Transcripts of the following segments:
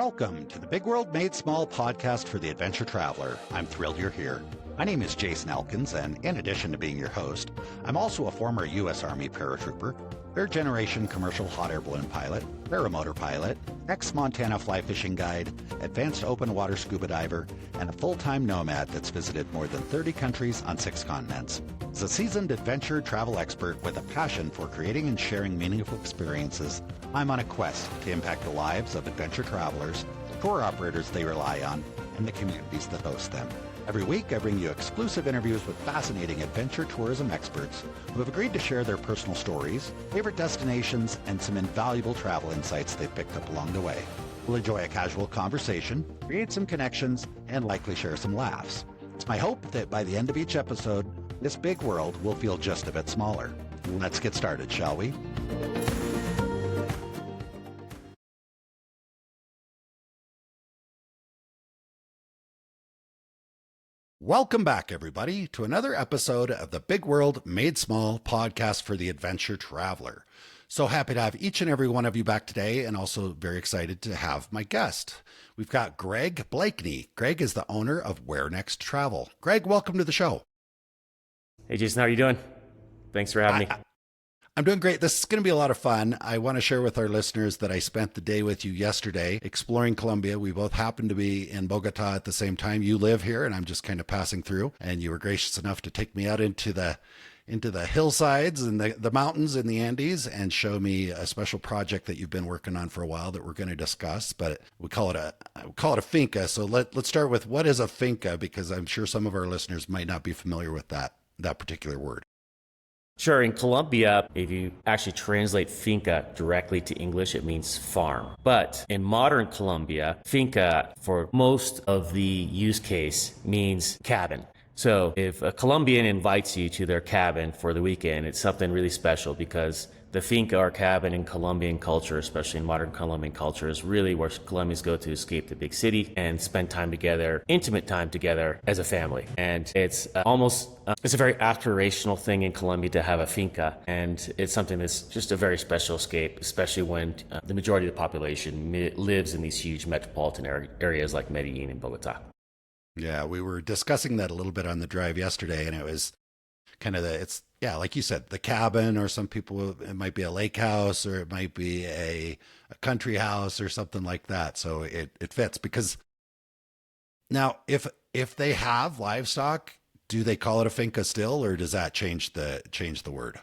Welcome to the Big World Made Small podcast for the adventure traveler. I'm thrilled you're here. My name is Jason Elkins, and in addition to being your host, I'm also a former U.S. Army paratrooper, third-generation commercial hot air balloon pilot, paramotor pilot, ex-Montana fly fishing guide, advanced open water scuba diver, and a full-time nomad that's visited more than 30 countries on 6 continents. As a seasoned adventure travel expert with a passion for creating and sharing meaningful experiences, I'm on a quest to impact the lives of adventure travelers, the tour operators they rely on, and the communities that host them. Every week, I bring you exclusive interviews with fascinating adventure tourism experts who have agreed to share their personal stories, favorite destinations, and some invaluable travel insights they've picked up along the way. We'll enjoy a casual conversation, create some connections, and likely share some laughs. It's my hope that by the end of each episode, this big world will feel just a bit smaller. Let's get started, shall we? Welcome back, everybody, to another episode of the Big World Made Small podcast for the adventure traveler. So happy to have each and every one of you back today, and also very excited to have my guest. We've got Gregg Bleakney. Gregg is the owner of WhereNext Travel. Gregg, welcome to the show. Hey, Jason, how are you doing? Thanks for having me. I'm doing great. This is going to be a lot of fun. I want to share with our listeners that I spent the day with you yesterday exploring Colombia. We both happened to be in Bogota at the same time. You live here, and I'm just kind of passing through. And you were gracious enough to take me out into the hillsides and the mountains in the Andes and show me a special project that you've been working on for a while that we're going to discuss. But we call it a finca. So let's start with, what is a finca? Because I'm sure some of our listeners might not be familiar with that particular word. Sure. In Colombia, if you actually translate finca directly to English, it means farm. But in modern Colombia, finca, for most of the use case, means cabin. So if a Colombian invites you to their cabin for the weekend, it's something really special, because the finca or cabin in Colombian culture, especially in modern Colombian culture, is really where Colombians go to escape the big city and spend time together, intimate time together as a family. And it's it's a very aspirational thing in Colombia to have a finca. And it's something that's just a very special escape, especially when the majority of the population lives in these huge metropolitan areas like Medellin and Bogota. Yeah, we were discussing that a little bit on the drive yesterday, and it was kind of like you said, the cabin, or some people, it might be a lake house, or it might be a country house or something like that. So it fits. Because now if they have livestock, do they call it a finca still, or does that change the word?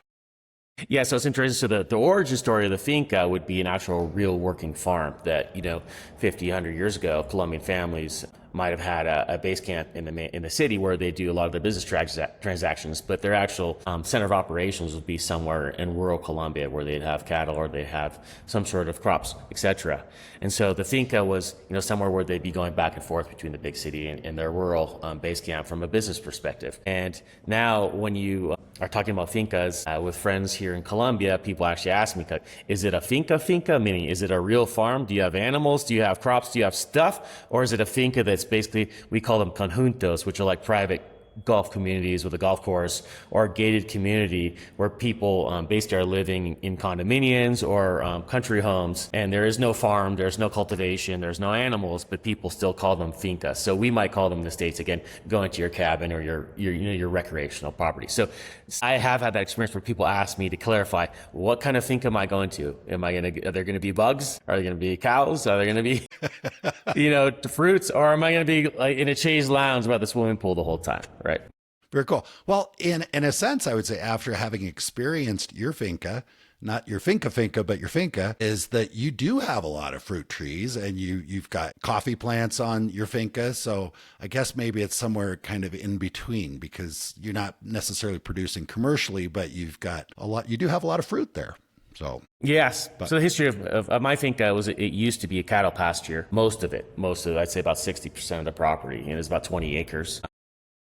Yeah, so it's interesting. So the origin story of the finca would be an actual real working farm that, 50, 100 years ago, Colombian families might have had a base camp in the city where they do a lot of their business transactions, but their actual center of operations would be somewhere in rural Colombia where they'd have cattle or they'd have some sort of crops, etc. And so the finca was, somewhere where they'd be going back and forth between the big city and their rural base camp from a business perspective. And now when you are talking about fincas with friends here in Colombia, people actually ask me, is it a finca, meaning is it a real farm? Do you have animals? Do you have crops? Do you have stuff? Or is it a finca that's basically, we call them conjuntos, which are like private golf communities with a golf course, or a gated community where people basically are living in condominiums or country homes, and there is no farm, there's no cultivation, there's no animals, but people still call them fincas. So we might call them in the States, again, going to your cabin or your recreational property. So I have had that experience where people ask me to clarify, what kind of finca am I going to? Are there going to be bugs? Are there going to be cows? Are there going to be fruits? Or am I going to be like in a chaise lounge by the swimming pool the whole time? Right. Very cool. Well, in a sense, I would say, after having experienced your finca, not your finca, but your finca, is that you do have a lot of fruit trees, and you've got coffee plants on your finca. So I guess maybe it's somewhere kind of in between, because you're not necessarily producing commercially, but you do have a lot of fruit there. So yes. So the history of my finca was, it used to be a cattle pasture. Most of it, I'd say about 60% of the property, and it's about 20 acres.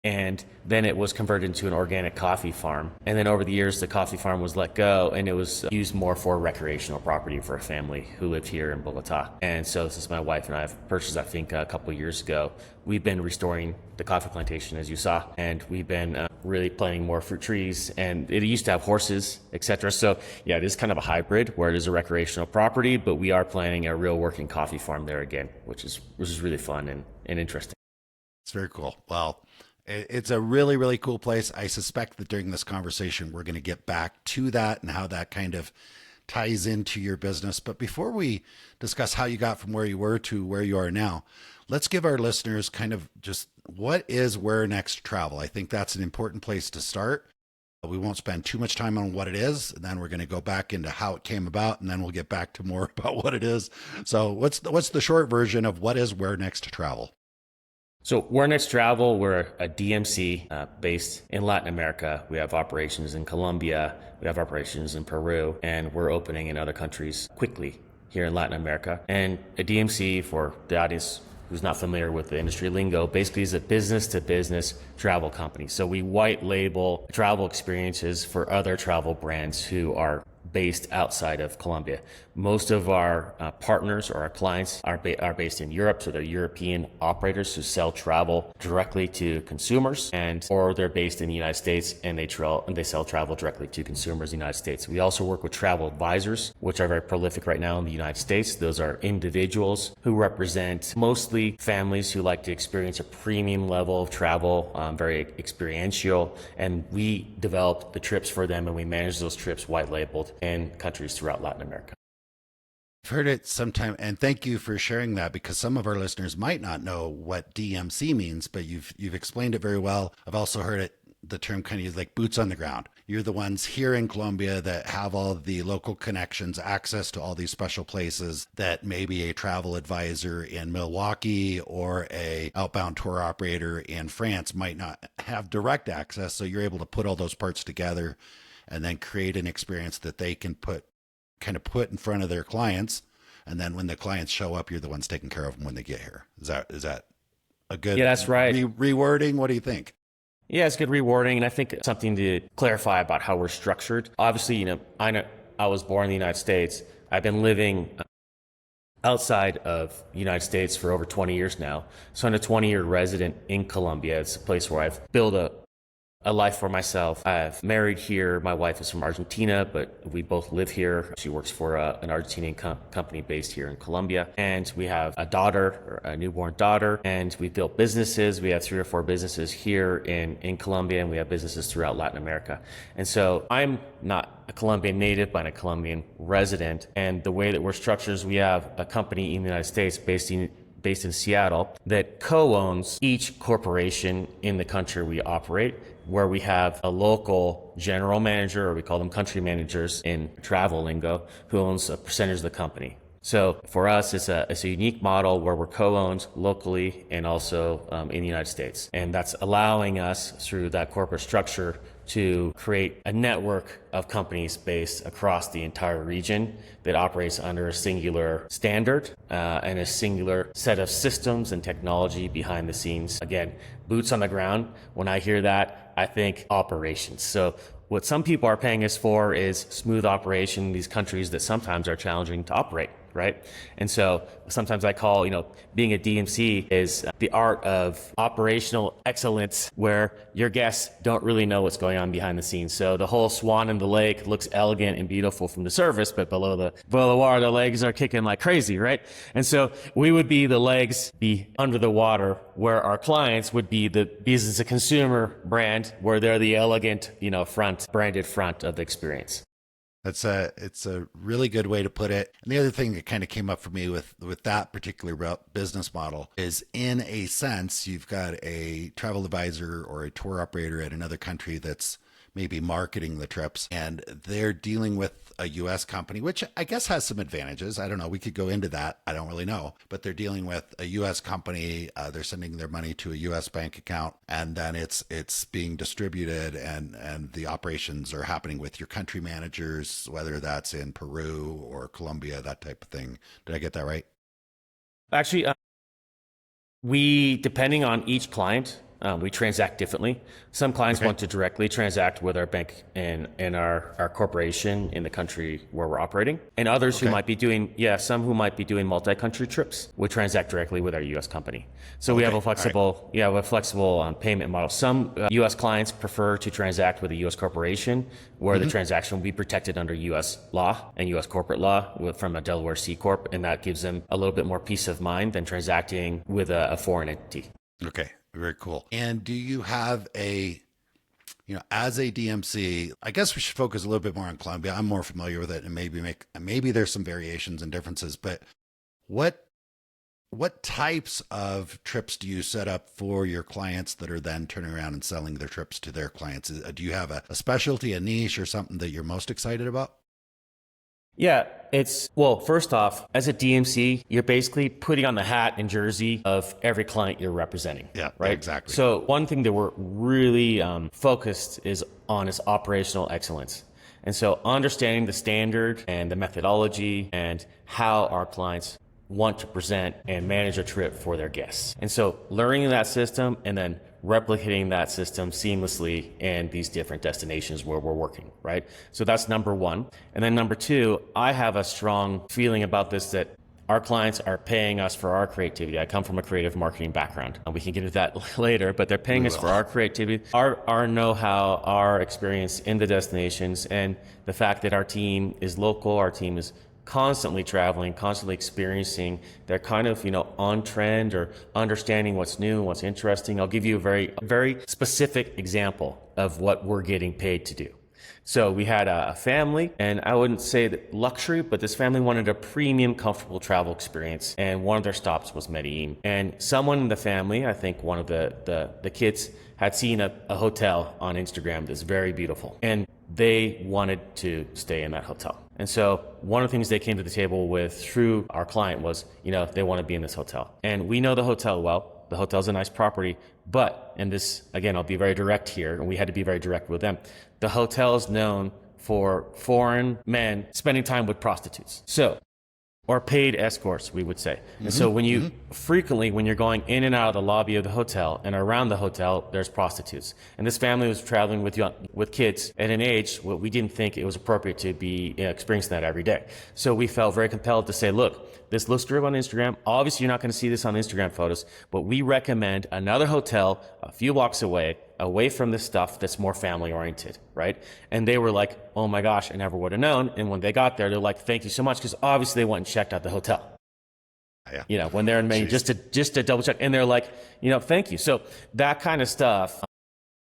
And then it was converted into an organic coffee farm. And then over the years, the coffee farm was let go and it was used more for recreational property for a family who lived here in Bogota. And so since my wife and I have purchased that finca a couple of years ago, we've been restoring the coffee plantation, as you saw, and we've been really planting more fruit trees. And it used to have horses, etc. So yeah, it is kind of a hybrid where it is a recreational property, but we are planning a real working coffee farm there again, which is really fun and interesting. It's very cool. Well, it's a really, really cool place. I suspect that during this conversation, we're going to get back to that and how that kind of ties into your business. But before we discuss how you got from where you were to where you are now, let's give our listeners kind of just what is WhereNext Travel? I think that's an important place to start. We won't spend too much time on what it is. And then we're going to go back into how it came about, and then we'll get back to more about what it is. So what's the short version of what is WhereNext Travel? So WhereNext Travel, we're a DMC based in Latin America. We have operations in Colombia, we have operations in Peru, and we're opening in other countries quickly here in Latin America. And a DMC, for the audience who's not familiar with the industry lingo, basically is a business-to-business travel company. So we white label travel experiences for other travel brands who are based outside of Colombia. Most of our partners or our clients are based in Europe, so they're European operators who sell travel directly to consumers, or they're based in the United States and they sell travel directly to consumers in the United States. We also work with travel advisors, which are very prolific right now in the United States. Those are individuals who represent mostly families who like to experience a premium level of travel, very experiential, and we develop the trips for them and we manage those trips white labeled in countries throughout Latin America. I've heard it sometime, and thank you for sharing that, because some of our listeners might not know what DMC means, but you've explained it very well. I've also heard the term kind of like boots on the ground. You're the ones here in Colombia that have all the local connections, access to all these special places that maybe a travel advisor in Milwaukee or a outbound tour operator in France might not have direct access. So you're able to put all those parts together and then create an experience that they can put in front of their clients. And then when the clients show up, you're the ones taking care of them when they get here. Is that a good, yeah, that's right, rewording? What do you think? Yeah, it's good rewarding. And I think something to clarify about how we're structured. Obviously, I was born in the United States. I've been living outside of the United States for over 20 years now. So I'm a 20-year resident in Colombia. It's a place where I've built a life for myself. I've married here. My wife is from Argentina, but we both live here. She works for an Argentinian company based here in Colombia. And we have a daughter, or a newborn daughter, and we've built businesses. We have 3 or 4 businesses here in Colombia, and we have businesses throughout Latin America. And so I'm not a Colombian native, but a Colombian resident. And the way that we're structured is we have a company in the United States based in Seattle that co-owns each corporation in the country we operate, where we have a local general manager, or we call them country managers in travel lingo, who owns a percentage of the company. So for us, it's a unique model where we're co-owned locally and also in the United States. And that's allowing us, through that corporate structure, to create a network of companies based across the entire region that operates under a singular standard and a singular set of systems and technology behind the scenes. Again, boots on the ground. When I hear that, I think operations. So what some people are paying us for is smooth operation in these countries that sometimes are challenging to operate, right? And so sometimes I call, being a DMC is the art of operational excellence, where your guests don't really know what's going on behind the scenes. So the whole swan in the lake looks elegant and beautiful from the surface, but below the water, the legs are kicking like crazy, right? And so we would be the legs under the water, where our clients would be the business to consumer brand, where they're the elegant, branded front of the experience. It's a really good way to put it. And the other thing that kind of came up for me with that particular business model is, in a sense, you've got a travel advisor or a tour operator at another country that's maybe marketing the trips, and they're dealing with a U.S. company, which I guess has some advantages. I don't know. We could go into that. I don't really know. But they're dealing with a U.S. company. They're sending their money to a U.S. bank account, and then it's being distributed, and the operations are happening with your country managers, whether that's in Peru or Colombia, that type of thing. Did I get that right? Actually, we, depending on each client, We transact differently. Some clients want to directly transact with our bank and our corporation in the country where we're operating. And others who might be doing, some who might be doing multi-country trips would transact directly with our U.S. company. So we have a flexible, payment model. Some U.S. clients prefer to transact with a U.S. corporation where the transaction will be protected under U.S. law and U.S. corporate law from a Delaware C Corp. And that gives them a little bit more peace of mind than transacting with a foreign entity. Okay. Very cool. And do you have as a DMC, I guess we should focus a little bit more on Colombia. I'm more familiar with it, and maybe there's some variations and differences, but what types of trips do you set up for your clients that are then turning around and selling their trips to their clients? Do you have a specialty, a niche, or something that you're most excited about? Yeah, first off, as a DMC, you're basically putting on the hat and jersey of every client you're representing. Yeah, right? Exactly. So one thing that we're really focused on is operational excellence. And so understanding the standard and the methodology and how our clients want to present and manage a trip for their guests. And so learning that system and then replicating that system seamlessly in these different destinations where we're working, right? So that's number one. And then number two, I have a strong feeling about this that our clients are paying us for our creativity. I come from a creative marketing background. We can get into that later, but they're paying us for our creativity, our know-how, our experience in the destinations, and the fact that our team is local, our team is constantly traveling, constantly experiencing. They're kind of, on trend or understanding what's new, what's interesting. I'll give you a very, very specific example of what we're getting paid to do. So we had a family, and I wouldn't say that luxury, but this family wanted a premium, comfortable travel experience. And one of their stops was Medellin. And someone in the family, I think one of the kids, had seen a hotel on Instagram that's very beautiful. And they wanted to stay in that hotel. And so one of the things they came to the table with through our client was, they want to be in this hotel. And we know the hotel well. The hotel's a nice property, but, and this, again, I'll be very direct here, and we had to be very direct with them. The hotel is known for foreign men spending time with prostitutes. Or paid escorts, we would say. And so when you're going in and out of the lobby of the hotel and around the hotel, there's prostitutes. And this family was traveling with kids at an age where we didn't think it was appropriate to be experiencing that every day. So we felt very compelled to say, look, this looks good on Instagram. Obviously, you're not going to see this on Instagram photos, but we recommend another hotel a few blocks away from this stuff that's more family oriented, right? And they were like, oh my gosh, I never would have known. And when they got there, they're like, thank you so much, because obviously they went and checked out the hotel. Yeah. When they're in Maine, just to double check. And they're like, thank you. So that kind of stuff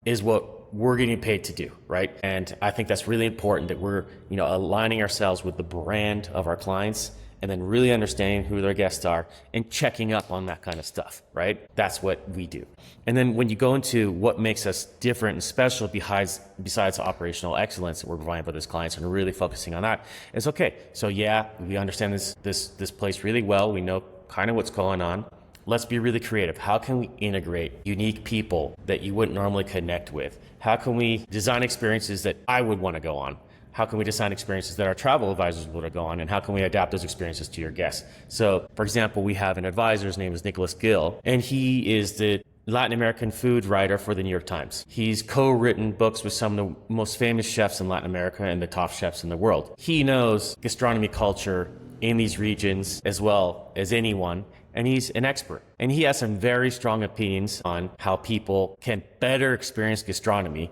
is what we're getting paid to do, right? And I think that's really important that we're, aligning ourselves with the brand of our clients and then really understanding who their guests are and checking up on that kind of stuff, right? That's what we do. And then when you go into what makes us different and special besides operational excellence that we're providing for these clients and really focusing on that, it's okay. So we understand this place really well. We know kind of what's going on. Let's be really creative. How can we integrate unique people that you wouldn't normally connect with? How can we design experiences that I would want to go on? How can we design experiences that our travel advisors would go on, and how can we adapt those experiences to your guests? So, for example, we have an advisor, his name is Nicholas Gill, and he is the Latin American food writer for the New York Times. He's co-written books with some of the most famous chefs in Latin America and the top chefs in the world. He knows gastronomy culture in these regions as well as anyone, and he's an expert. And he has some very strong opinions on how people can better experience gastronomy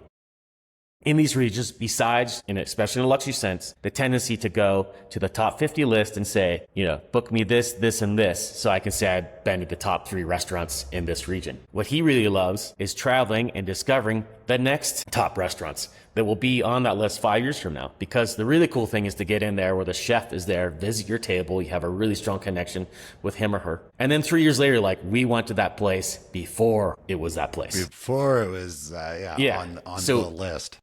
in these regions, besides, especially in a luxury sense, the tendency to go to the top 50 list and say, book me this, this, and this, so I can say I've been to the top 3 restaurants in this region. What he really loves is traveling and discovering the next top restaurants that will be on that list 5 years from now. Because the really cool thing is to get in there where the chef is there, visit your table, you have a really strong connection with him or her. And then 3 years later, we went to that place before it was that place. Before it was, on the list.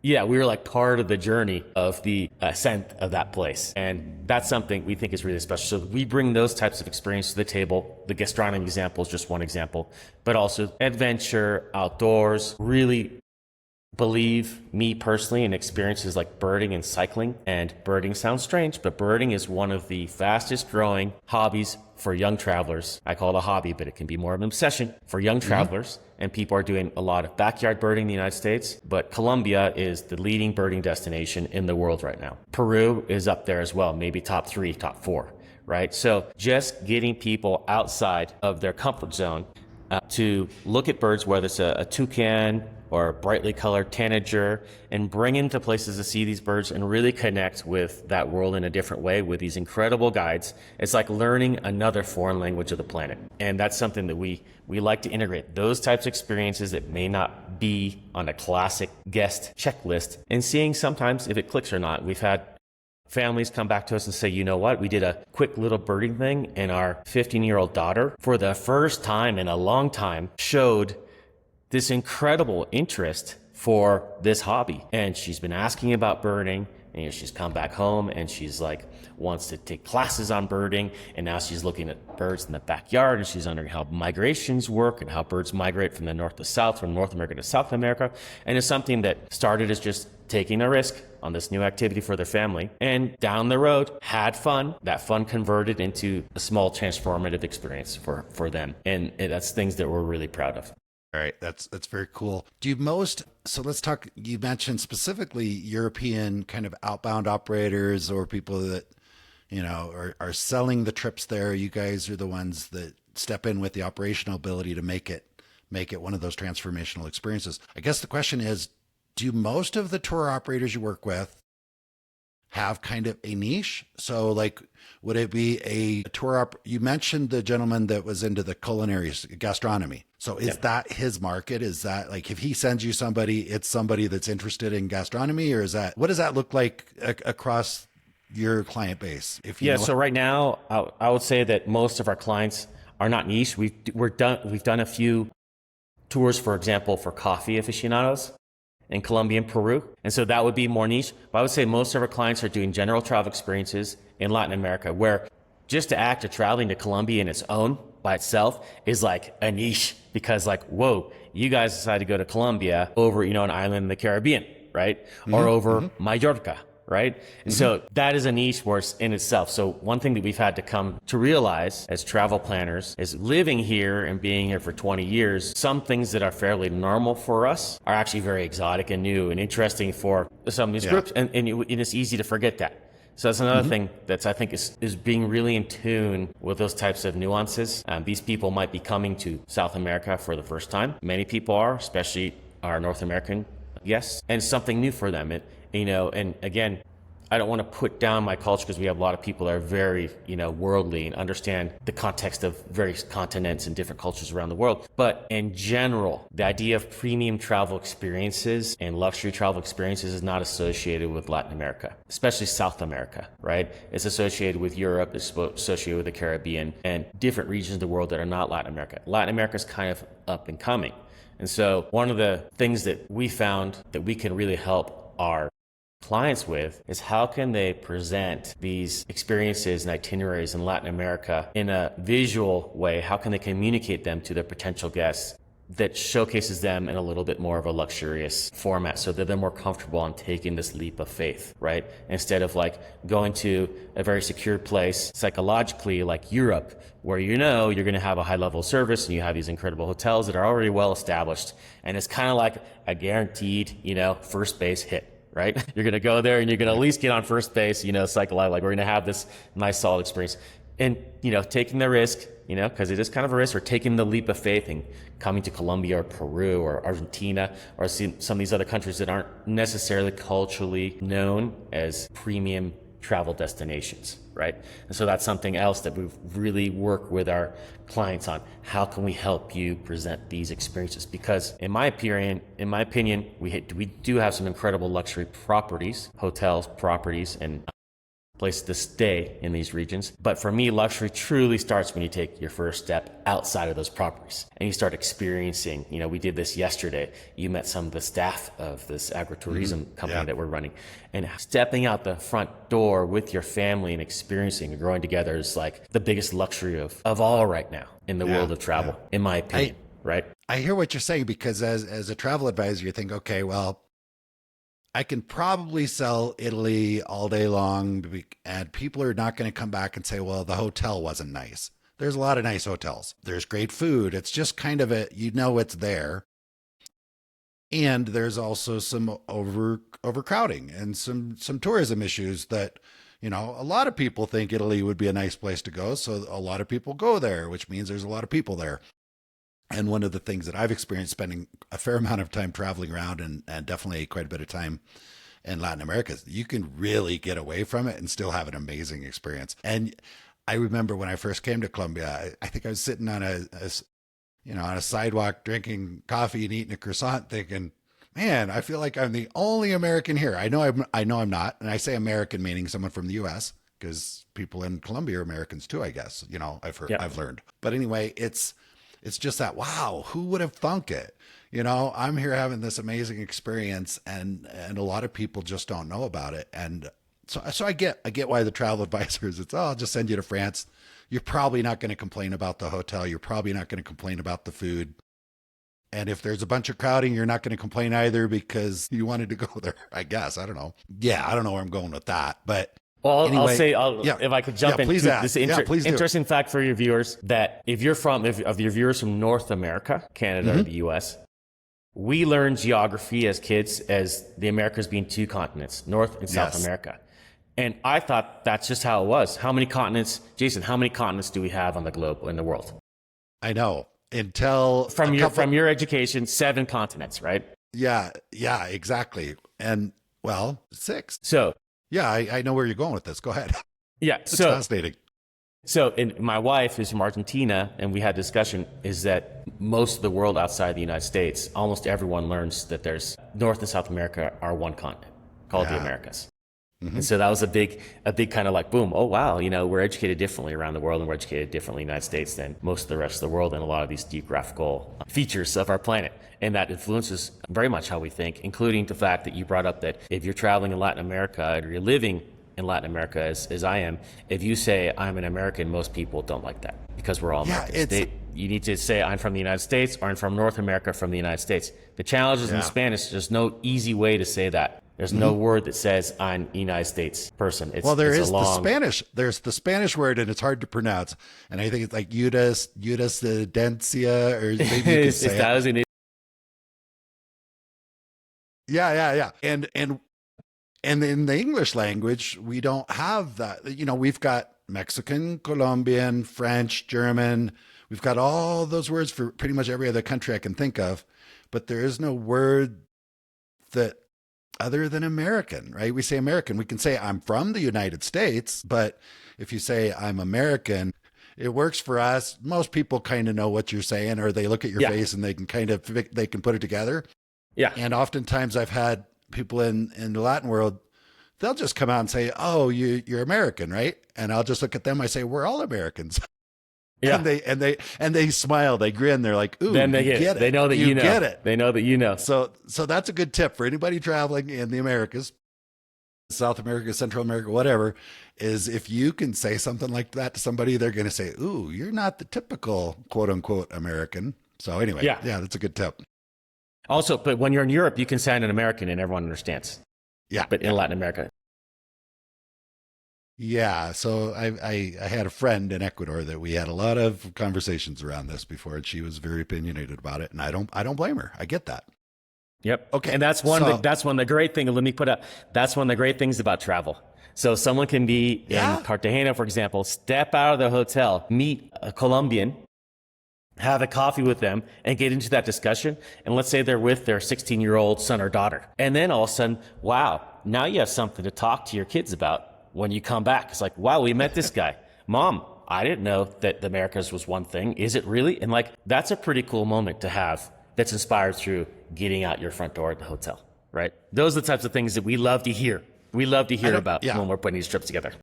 Yeah, we were part of the journey of the ascent of that place. And that's something we think is really special. So we bring those types of experience to the table. The gastronomy example is just one example, but also adventure, outdoors, really believe me personally in experiences like birding and cycling. And birding sounds strange, but birding is one of the fastest growing hobbies for young travelers. I call it a hobby, but it can be more of an obsession for young travelers. And people are doing a lot of backyard birding in the United States. But Colombia is the leading birding destination in the world right now. Peru is up there as well, maybe top 3, top 4, right? So just getting people outside of their comfort zone to look at birds, whether it's a toucan or a brightly colored tanager, and bring into places to see these birds and really connect with that world in a different way with these incredible guides. It's like learning another foreign language of the planet. And that's something that we like to integrate, those types of experiences that may not be on a classic guest checklist, and seeing sometimes if it clicks or not. We've had families come back to us and say, you know what, we did a quick little birding thing, and our 15-year-old daughter, for the first time in a long time, showed this incredible interest for this hobby. And she's been asking about birding, and she's come back home and she's like, wants to take classes on birding. And now she's looking at birds in the backyard, and she's wondering how migrations work and how birds migrate from the north to south, from North America to South America. And it's something that started as just taking a risk on this new activity for their family, and down the road had fun. That fun converted into a small transformative experience for them. And that's things that we're really proud of. All right, that's very cool. So let's talk, you mentioned specifically European kind of outbound operators or people that, are selling the trips there. You guys are the ones that step in with the operational ability to make it one of those transformational experiences. I guess the question is, do most of the tour operators you work with have kind of a niche? So like, would it be a you mentioned the gentleman that was into the culinary gastronomy. So is that his market? Is that like, if he sends you somebody, it's somebody that's interested in gastronomy, or what does that look like across your client base? So right now, I would say that most of our clients are not niche. We've done a few tours, for example, for coffee aficionados in Colombia and Peru. And so that would be more niche. But I would say most of our clients are doing general travel experiences in Latin America, where just the act of traveling to Colombia in its own by itself is like a niche, because like, whoa, you guys decided to go to Colombia over, an island in the Caribbean, right? Or over Mallorca, right? And so that is a niche in itself. So one thing that we've had to come to realize as travel planners is living here and being here for 20 years, some things that are fairly normal for us are actually very exotic and new and interesting for some of these groups. And it's easy to forget that. So that's another thing that's, I think, is being really in tune with those types of nuances. These people might be coming to South America for the first time. Many people are, especially our North American guests, and it's something new for them. And again, I don't want to put down my culture, because we have a lot of people that are very, worldly and understand the context of various continents and different cultures around the world. But in general, the idea of premium travel experiences and luxury travel experiences is not associated with Latin America, especially South America, right? It's associated with Europe, it's associated with the Caribbean and different regions of the world that are not Latin America. Latin America is kind of up and coming. And so one of the things that we found that we can really help our clients with is how can they present these experiences and itineraries in Latin America in a visual way? How can they communicate them to their potential guests that showcases them in a little bit more of a luxurious format, so that they're more comfortable on taking this leap of faith, right? Instead of like going to a very secure place psychologically like Europe, where you're going to have a high level of service and you have these incredible hotels that are already well established, and it's kind of like a guaranteed, first base hit. Right? You're going to go there and you're going to at least get on first base, psychologically, like we're going to have this nice solid experience. And, taking the risk, because it is kind of a risk, or taking the leap of faith and coming to Colombia or Peru or Argentina or some of these other countries that aren't necessarily culturally known as premium travel destinations, right? And so that's something else that we've really worked with our clients on. How can we help you present these experiences? Because in my opinion, we do have some incredible luxury properties, hotels, properties, and places to stay in these regions. But for me, luxury truly starts when you take your first step outside of those properties and you start experiencing. We did this yesterday. You met some of the staff of this agritourism company that we're running, and stepping out the front door with your family and experiencing and growing together is like the biggest luxury of all right now in the world of travel, in my opinion. Right? I hear what you're saying, because as a travel advisor, you think, okay, well, I can probably sell Italy all day long, and people are not going to come back and say, well, the hotel wasn't nice. There's a lot of nice hotels. There's great food. It's just kind of it's there. And there's also some overcrowding and some tourism issues that, a lot of people think Italy would be a nice place to go. So a lot of people go there, which means there's a lot of people there. And one of the things that I've experienced spending a fair amount of time traveling around, and definitely quite a bit of time in Latin America, is you can really get away from it and still have an amazing experience. And I remember when I first came to Colombia, I think I was sitting on on a sidewalk drinking coffee and eating a croissant thinking, man, I feel like I'm the only American here. I know I'm not. And I say American meaning someone from the US, because people in Colombia are Americans too, I guess. I've heard, I've learned. But anyway, it's just that, wow, who would have thunk it? I'm here having this amazing experience, and a lot of people just don't know about it. And so I get why the travel advisors, I'll just send you to France. You're probably not going to complain about the hotel. You're probably not going to complain about the food. And if there's a bunch of crowding, you're not going to complain either, because you wanted to go there, I guess. I don't know. Yeah, I don't know where I'm going with that. But well, anyway, if I could jump into this interesting fact for your viewers, that if your viewers from North America, Canada, or the US, we learned geography as kids as the Americas being two continents, North and South America. And I thought that's just how it was. How many continents, Jason, how many continents do we have on the globe, in the world? I know. Until from your education, 7 continents, right? Yeah, exactly. And well, 6. So yeah, I know where you're going with this. Go ahead. Yeah, it's fascinating. So, my wife is from Argentina, and we had a discussion, is that most of the world outside the United States, almost everyone learns that there's North and South America are one continent called the Americas. And so that was a big kind of like, boom, oh, wow, we're educated differently around the world, and we're educated differently in the United States than most of the rest of the world, and a lot of these geographical features of our planet. And that influences very much how we think, including the fact that you brought up that if you're traveling in Latin America, or you're living in Latin America as I am, if you say I'm an American, most people don't like that, because we're all Americans. You need to say I'm from the United States, or I'm from North America, from the United States. The challenge is in Spanish, there's no easy way to say that. There's no word that says I'm a United States person. There's the Spanish word, and it's hard to pronounce. And I think it's like Jurisprudencia, or maybe you can say it. Yeah. And in the English language, we don't have that. We've got Mexican, Colombian, French, German. We've got all those words for pretty much every other country I can think of, but there is no word that other than American, right? We say American. We can say I'm from the United States, but if you say I'm American, it works for us. Most people kind of know what you're saying, or they look at your face and they can put it together. Yeah. And oftentimes I've had people in the Latin world, they'll just come out and say, oh, you're American, right? And I'll just look at them. I say, we're all Americans. Yeah. And they smile, they grin, they're like, ooh, then they get it. They know that you know. Get it. They know that you know. So that's a good tip for anybody traveling in the Americas, South America, Central America, whatever, is if you can say something like that to somebody, they're going to say, ooh, you're not the typical quote unquote American. So anyway, yeah, that's a good tip. Also, but when you're in Europe, you can say I'm an American and everyone understands. Yeah. But in Latin America. Yeah, so I had a friend in Ecuador that we had a lot of conversations around this before, and she was very opinionated about it, and I don't blame her. I get that. Yep. Okay. And that's one of the great things. Let me put up. That's one of the great things about travel. So someone can be in Cartagena, for example, step out of the hotel, meet a Colombian, have a coffee with them, and get into that discussion. And let's say they're with their 16-year-old son or daughter, and then all of a sudden, wow, now you have something to talk to your kids about. When you come back, it's like, wow, we met this guy. Mom, I didn't know that the Americas was one thing. Is it really? And like, that's a pretty cool moment to have that's inspired through getting out your front door at the hotel, right? Those are the types of things that we love to hear. We love to hear about when we're putting these trips together.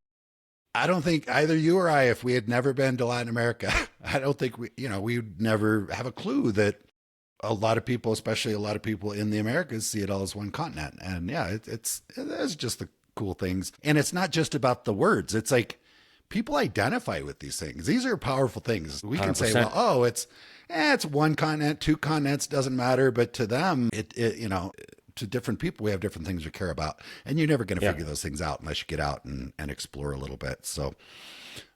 I don't think either you or I, if we had never been to Latin America, I don't think we'd never have a clue that a lot of people, especially a lot of people in the Americas, see it all as one continent. And it's just the cool things. And it's not just about the words. It's like people identify with these things. These are powerful things. We can say, 100%. well, oh, it's one continent, two continents, doesn't matter. But to them, to different people, we have different things we care about. And you're never going to figure those things out unless you get out and explore a little bit. So,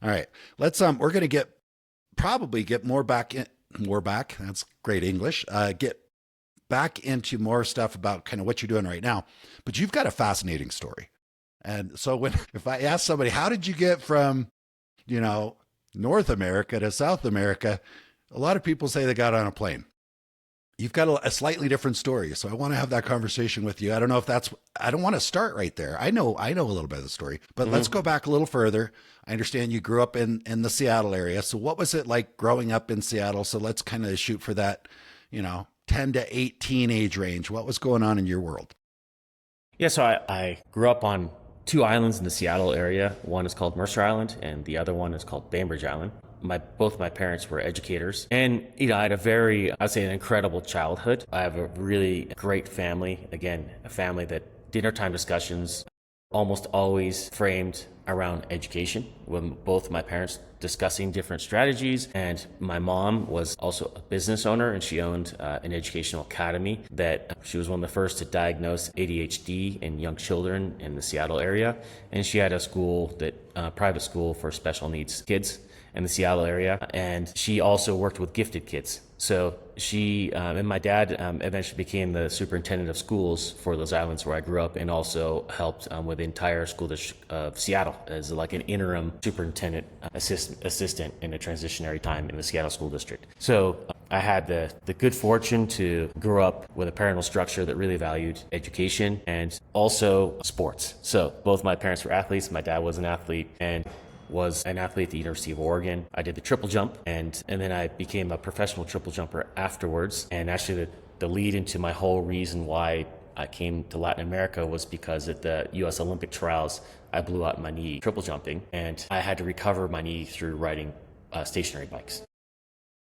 all right, we're going to probably get more back. That's great English. Get back into more stuff about kind of what you're doing right now. But you've got a fascinating story. And so if I ask somebody, how did you get from, North America to South America? A lot of people say they got on a plane. You've got a slightly different story. So I want to have that conversation with you. I don't know if I don't want to start right there. I know a little bit of the story, but let's go back a little further. I understand you grew up in the Seattle area. So what was it like growing up in Seattle? So let's kind of shoot for that, 10 to 18 age range. What was going on in your world? Yeah, so I grew up on two islands in the Seattle area. One is called Mercer Island, and the other one is called Bainbridge Island. Both my parents were educators, and I had I'd say an incredible childhood. I have a really great family. Again, a family that dinner time discussions almost always framed around education, with both my parents discussing different strategies. And my mom was also a business owner, and she owned an educational academy that she was one of the first to diagnose ADHD in young children in the Seattle area. And she had a school private school for special needs kids in the Seattle area. And she also worked with gifted kids. So she and my dad eventually became the superintendent of schools for those islands where I grew up, and also helped with the entire school district of Seattle as like an interim superintendent assistant in a transitionary time in the Seattle school district. So I had the good fortune to grow up with a parental structure that really valued education and also sports. So both my parents were athletes. My dad was an athlete and was an athlete at the University of Oregon. I did the triple jump, and then I became a professional triple jumper afterwards. And actually the lead into my whole reason why I came to Latin America was because at the US Olympic trials, I blew out my knee triple jumping, and I had to recover my knee through riding stationary bikes.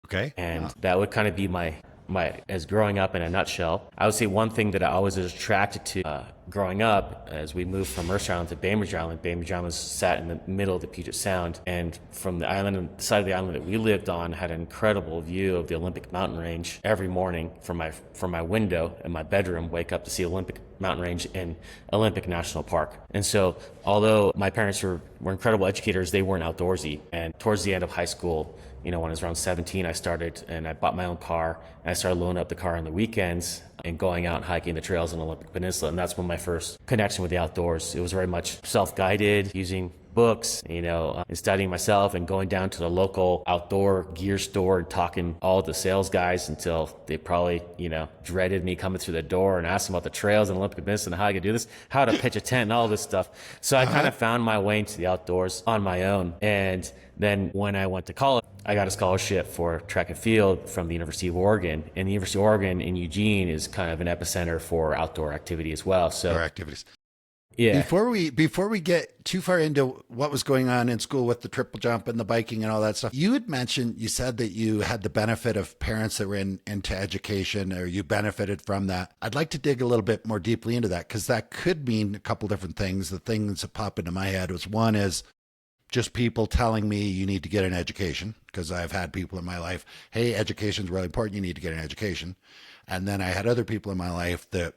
Okay. And that would kind of be my as growing up in a nutshell. I would say one thing that I was attracted to growing up, as we moved from Mercer Island to Bainbridge Island sat in the middle of the Puget Sound, and from the side of the island that we lived on had an incredible view of the Olympic mountain range every morning from my window in my bedroom. Wake up to see Olympic mountain range in Olympic National Park. And so although my parents were incredible educators, they weren't outdoorsy. And towards the end of high school, when I was around 17, I bought my own car, and I started loaning up the car on the weekends and going out and hiking the trails in the Olympic Peninsula. And that's when my first connection with the outdoors. It was very much self-guided, using books, and studying myself, and going down to the local outdoor gear store and talking all the sales guys until they probably, dreaded me coming through the door and asking about the trails in the Olympic Peninsula and how I could do this, how to pitch a tent and all this stuff. So I kind of found my way into the outdoors on my own. And then when I went to college, I got a scholarship for track and field from the University of Oregon, and the University of Oregon in Eugene is kind of an epicenter for outdoor activity as well. So outdoor activities. Yeah. Before we get too far into what was going on in school with the triple jump and the biking and all that stuff, you said that you had the benefit of parents that were into education, or you benefited from that. I'd like to dig a little bit more deeply into that, because that could mean a couple different things. The things that pop into my head was, one is just people telling me you need to get an education, because I've had people in my life, hey, education's really important, you need to get an education. And then I had other people in my life that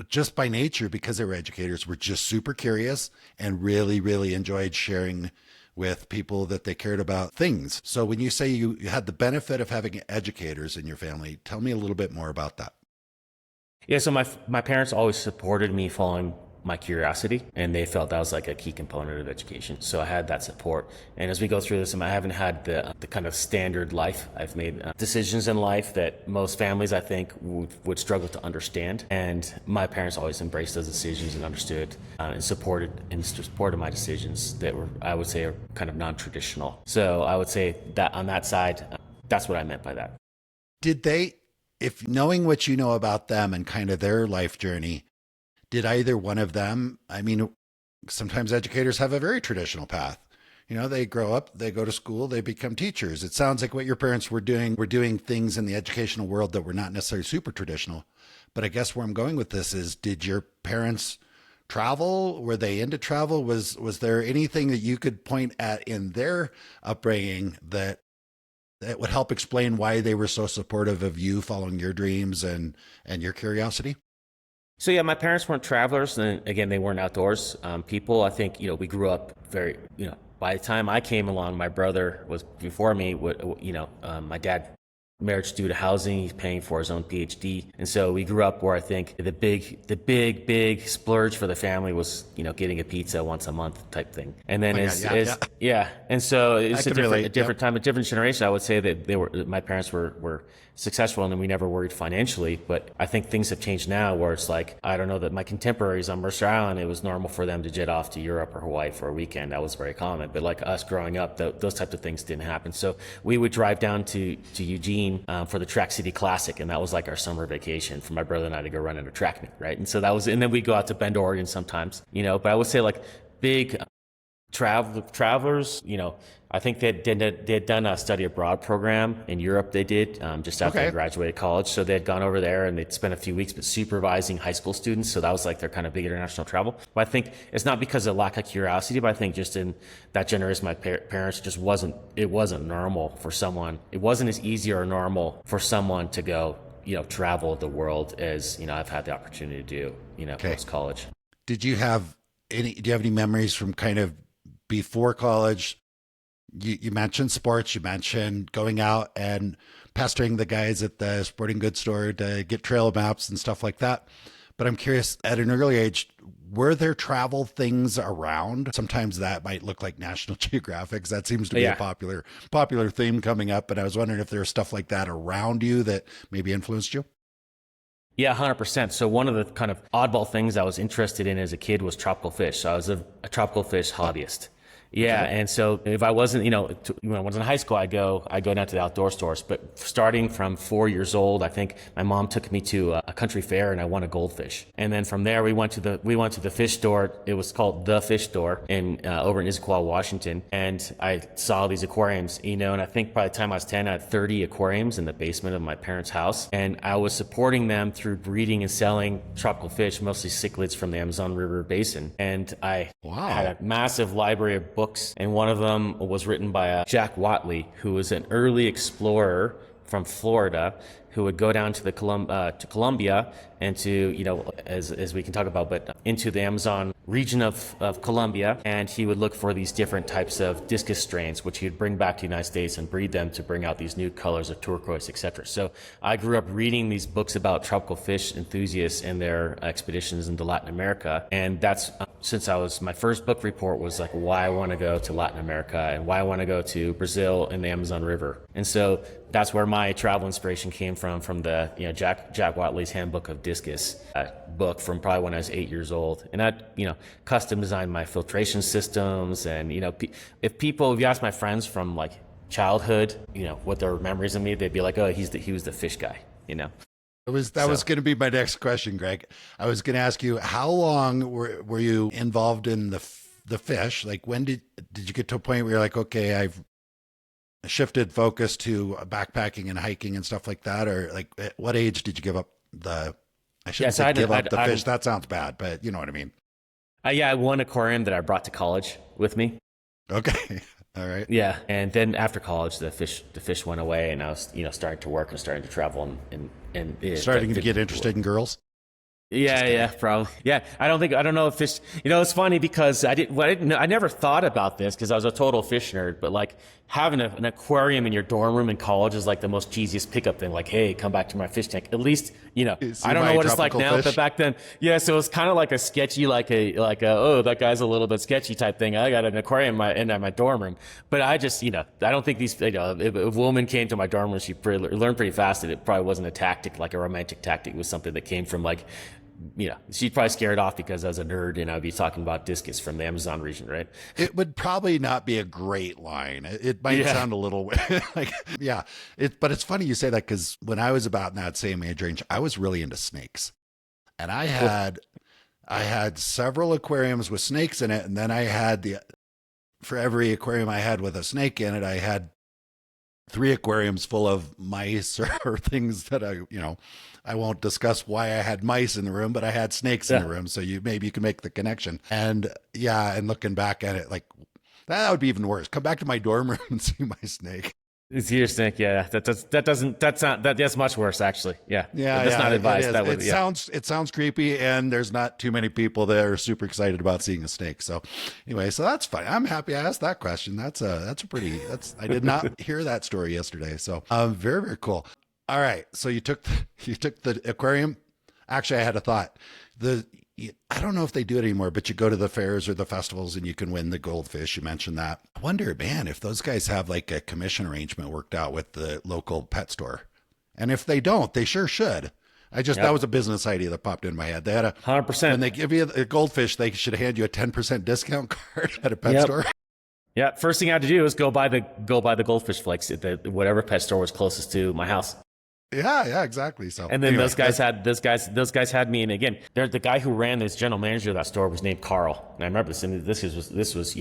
just by nature, because they were educators, were just super curious and really, really enjoyed sharing with people that they cared about things. So when you say you had the benefit of having educators in your family, tell me a little bit more about that. Yeah, so my parents always supported me following my curiosity, and they felt that was like a key component of education. So I had that support. And as we go through this, I haven't had the kind of standard life. I've made decisions in life that most families, I think, would struggle to understand. And my parents always embraced those decisions and understood and supported my decisions that were, I would say, are kind of non-traditional. So I would say that on that side, that's what I meant by that. Did they, if knowing what you know about them and kind of their life journey, did either one of them, sometimes educators have a very traditional path. They grow up, they go to school, they become teachers. It sounds like what your parents were doing things in the educational world that were not necessarily super traditional. But I guess where I'm going with this is, did your parents travel? Were they into travel? Was there anything that you could point at in their upbringing that would help explain why they were so supportive of you following your dreams and your curiosity? So yeah, my parents weren't travelers, and again, they weren't outdoors people. I think we grew up very By the time I came along, my brother was before me. My dad marriage due to housing. He's paying for his own PhD, and so we grew up where I think the big splurge for the family was getting a pizza once a month type thing. And then and so it's a different time, a different generation. I would say that my parents were successful, and then we never worried financially. But I think things have changed now, where it's like, I don't know, that my contemporaries on Mercer Island, it was normal for them to jet off to Europe or Hawaii for a weekend. That was very common. But like us growing up, those types of things didn't happen. So we would drive down to Eugene for the Track City Classic, and that was like our summer vacation for my brother and I to go run in a track meet, right? And so and then we'd go out to Bend, Oregon sometimes, But I would say like big travelers, I think they'd done a study abroad program in Europe. They did just after they graduated college. So they'd gone over there and they'd spent a few weeks supervising high school students. So that was like their kind of big international travel. But I think it's not because of lack of curiosity, but I think just in that generation, my parents just it wasn't normal for someone. It wasn't as easy or normal for someone to go, travel the world as, I've had the opportunity to do, post college. Do you have any memories from kind of before college? You mentioned sports, you mentioned going out and pestering the guys at the sporting goods store to get trail maps and stuff like that. But I'm curious, at an early age, were there travel things around? Sometimes that might look like National Geographic. That seems to be a popular theme coming up. But I was wondering if there was stuff like that around you that maybe influenced you. Yeah, 100%. So one of the kind of oddball things I was interested in as a kid was tropical fish. So I was a tropical fish hobbyist. Yeah, and so if I wasn't, when I was in high school, I go down to the outdoor stores. But starting from 4 years old, I think my mom took me to a country fair, and I won a goldfish. And then from there, we went to the fish store. It was called the Fish Store over in Issaquah, Washington. And I saw these aquariums, and I think by the time I was 10, I had 30 aquariums in the basement of my parents' house, and I was supporting them through breeding and selling tropical fish, mostly cichlids from the Amazon River Basin. And I had a massive library of books, and one of them was written by Jack Watley, who was an early explorer from Florida, who would go down to the Colombia and to, as we can talk about, but into the Amazon region of Colombia, and he would look for these different types of discus strains, which he would bring back to the United States and breed them to bring out these new colors of turquoise, etc. So I grew up reading these books about tropical fish enthusiasts and their expeditions into Latin America, and that's since my first book report was like why I want to go to Latin America and why I want to go to Brazil and the Amazon River. And so that's where my travel inspiration came from the Jack Watley's Handbook of Discus book from probably when I was 8 years old. And I custom designed my filtration systems. And if you ask my friends from like childhood, what their memories of me, they'd be like, oh, he was the fish guy. That was going to be my next question, Greg. I was going to ask you, how long were you involved in the fish? Like, when did you get to a point where you're like, okay, I've shifted focus to backpacking and hiking and stuff like that? Or like, at what age did you give up the fish? That sounds bad, but you know what I mean. I had one aquarium that I brought to college with me. Okay. All right. Yeah. And then after college, the fish went away, and I was, starting to work and starting to travel and starting to get interested in girls. Yeah, probably. Yeah, I don't know if fish. It's funny because I never thought about this because I was a total fish nerd. But like having an aquarium in your dorm room in college is like the most cheesiest pickup thing. Like, hey, come back to my fish tank. At least I don't know what it's like now, but back then, yeah. So it's kind of like a sketchy, like a oh, that guy's a little bit sketchy type thing. I got an aquarium in my dorm room, but I just I don't think these. If a woman came to my dorm room, she learned pretty fast that it probably wasn't a tactic, like a romantic tactic. It was something that came from like. She'd probably scare it off because I was a nerd and I'd be talking about discus from the Amazon region, right? It would probably not be a great line. It might sound a little like, yeah. But it's funny you say that because when I was about in that same age range, I was really into snakes. And I had several aquariums with snakes in it. And then I had for every aquarium I had with a snake in it, I had 3 aquariums full of mice or things that I won't discuss why I had mice in the room, but I had snakes in the room. So maybe you can make the connection. And yeah, and looking back at it, like that would be even worse. Come back to my dorm room and see my snake. It's your snake, yeah. That's much worse, actually. Yeah, Yeah, that's not advice. It sounds creepy, and there's not too many people that are super excited about seeing a snake. So, anyway, so that's fine. I'm happy I asked that question. I did not hear that story yesterday. So, very very cool. All right, so you took the aquarium. Actually, I had a thought. I don't know if they do it anymore, but you go to the fairs or the festivals and you can win the goldfish. You mentioned that. I wonder, man, if those guys have like a commission arrangement worked out with the local pet store. And if they don't, they sure should. That was a business idea that popped in my head. They had 100%. When they give you a goldfish, they should hand you a 10% discount card at a pet store. Yeah. First thing I had to do was go buy the goldfish flakes at whatever pet store was closest to my house. Yeah, exactly. So, and then those guys had me. And again, the guy who ran this general manager of that store was named Carl. And I remember this. And this was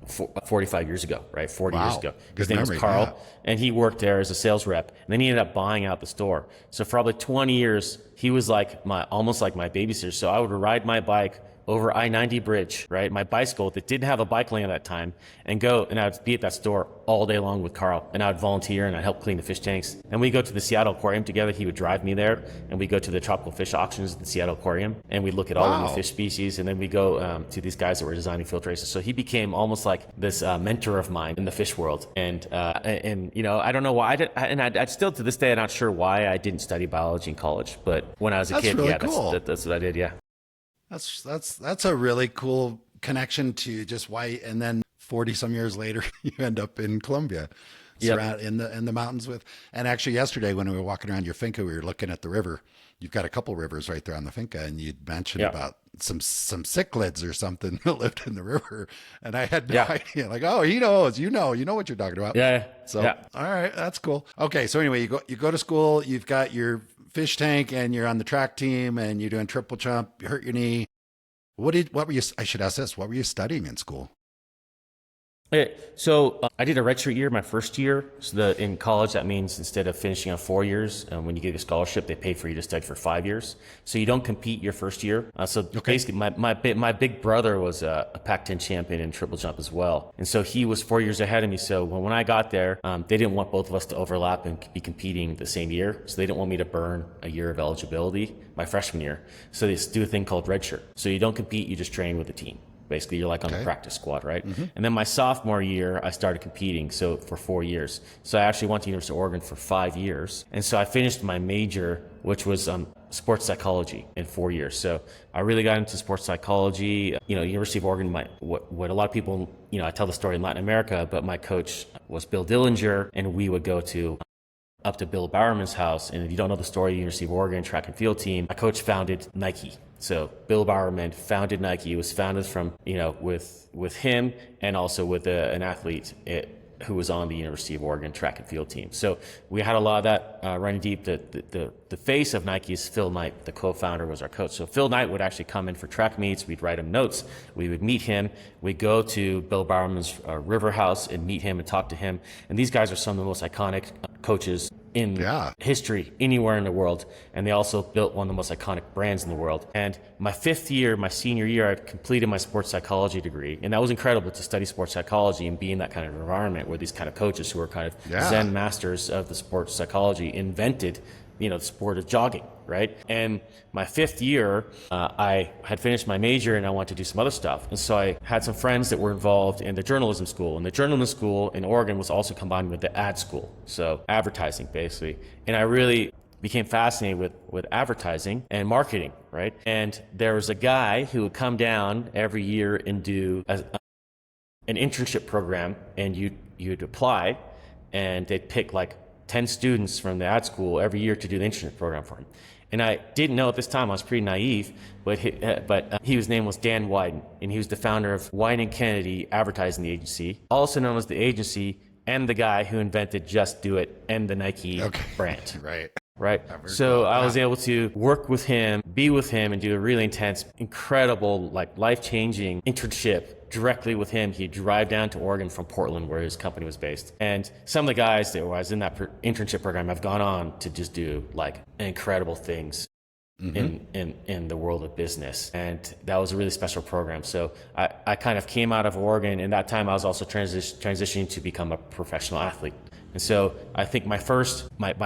45 years ago, right? 40 years ago. His name was Carl, and he worked there as a sales rep. And then he ended up buying out the store. So for probably 20 years, he was almost like my babysitter. So I would ride my bike over I-90 bridge, right? My bicycle that didn't have a bike lane at that time, and I would be at that store all day long with Carl, and I would volunteer and I'd help clean the fish tanks. And we go to the Seattle Aquarium together. He would drive me there, and we go to the tropical fish auctions at the Seattle Aquarium, and we look at all of the fish species, and then we go to these guys that were designing filtrations. So he became almost like this mentor of mine in the fish world. And I don't know why I still to this day I'm not sure why I didn't study biology in college, but when I was a kid, really cool. That's what I did. Yeah. That's a really cool connection to just why. And then 40 some years later, you end up in Colombia, in the mountains with. And actually, yesterday when we were walking around your finca, we were looking at the river. You've got a couple rivers right there on the finca, and you'd mentioned about some cichlids or something that lived in the river, and I had no idea. Like, oh, he knows. You know what you're talking about. Yeah. So, all right, that's cool. Okay, so anyway, you go to school. You've got your fish tank and you're on the track team and you're doing triple jump, you hurt your knee. What were you, I should ask this, what were you studying in school? Okay, so I did a redshirt year my first year. So in college, that means instead of finishing on 4 years, when you get a scholarship, they pay for you to study for 5 years. So you don't compete your first year. Basically, my big brother was a Pac-10 champion in triple jump as well, and so he was 4 years ahead of me. So when I got there, they didn't want both of us to overlap and be competing the same year. So they didn't want me to burn a year of eligibility my freshman year. So they do a thing called redshirt. So you don't compete, you just train with the team. Basically, you're like on the practice squad, right? Mm-hmm. And then my sophomore year, I started competing, so for 4 years. So I actually went to University of Oregon for 5 years. And so I finished my major, which was sports psychology, in 4 years. So I really got into sports psychology. University of Oregon, what a lot of people, I tell the story in Latin America, but my coach was Bill Dillinger, and we would go up to Bill Bowerman's house. And if you don't know the story, University of Oregon track and field team, my coach founded Nike. So Bill Bowerman founded Nike. It was founded from, with him and also with an athlete who was on the University of Oregon track and field team. So we had a lot of that running deep. The face of Nike is Phil Knight. The co-founder was our coach. So Phil Knight would actually come in for track meets. We'd write him notes. We would meet him. We'd go to Bill Bowerman's river house and meet him and talk to him. And these guys are some of the most iconic coaches in history anywhere in the world. And they also built one of the most iconic brands in the world. And my senior year, I completed my sports psychology degree. And that was incredible to study sports psychology and be in that kind of environment where these kind of coaches who are kind of Zen masters of the sports psychology invented, the sport of jogging, right? And my 5th year, I had finished my major and I wanted to do some other stuff. And so I had some friends that were involved in the journalism school. And the journalism school in Oregon was also combined with the ad school. So advertising, basically. And I really became fascinated with advertising and marketing, right? And there was a guy who would come down every year and do an internship program, and you'd apply, and they'd pick like 10 students from the ad school every year to do the internship program for him. And I didn't know at this time, I was pretty naive, but his name was Dan Wyden, and he was the founder of Wyden & Kennedy Advertising Agency, also known as the agency, and the guy who invented Just Do It and the Nike brand. Right. So I was able to work with him, be with him, and do a really intense, incredible, life-changing internship directly with him. He'd drive down to Oregon from Portland, where his company was based. And some of the guys that was in that internship program have gone on to just do like incredible things in the world of business. And that was a really special program. So I kind of came out of Oregon, and that time I was also transitioning to become a professional athlete. And so I think my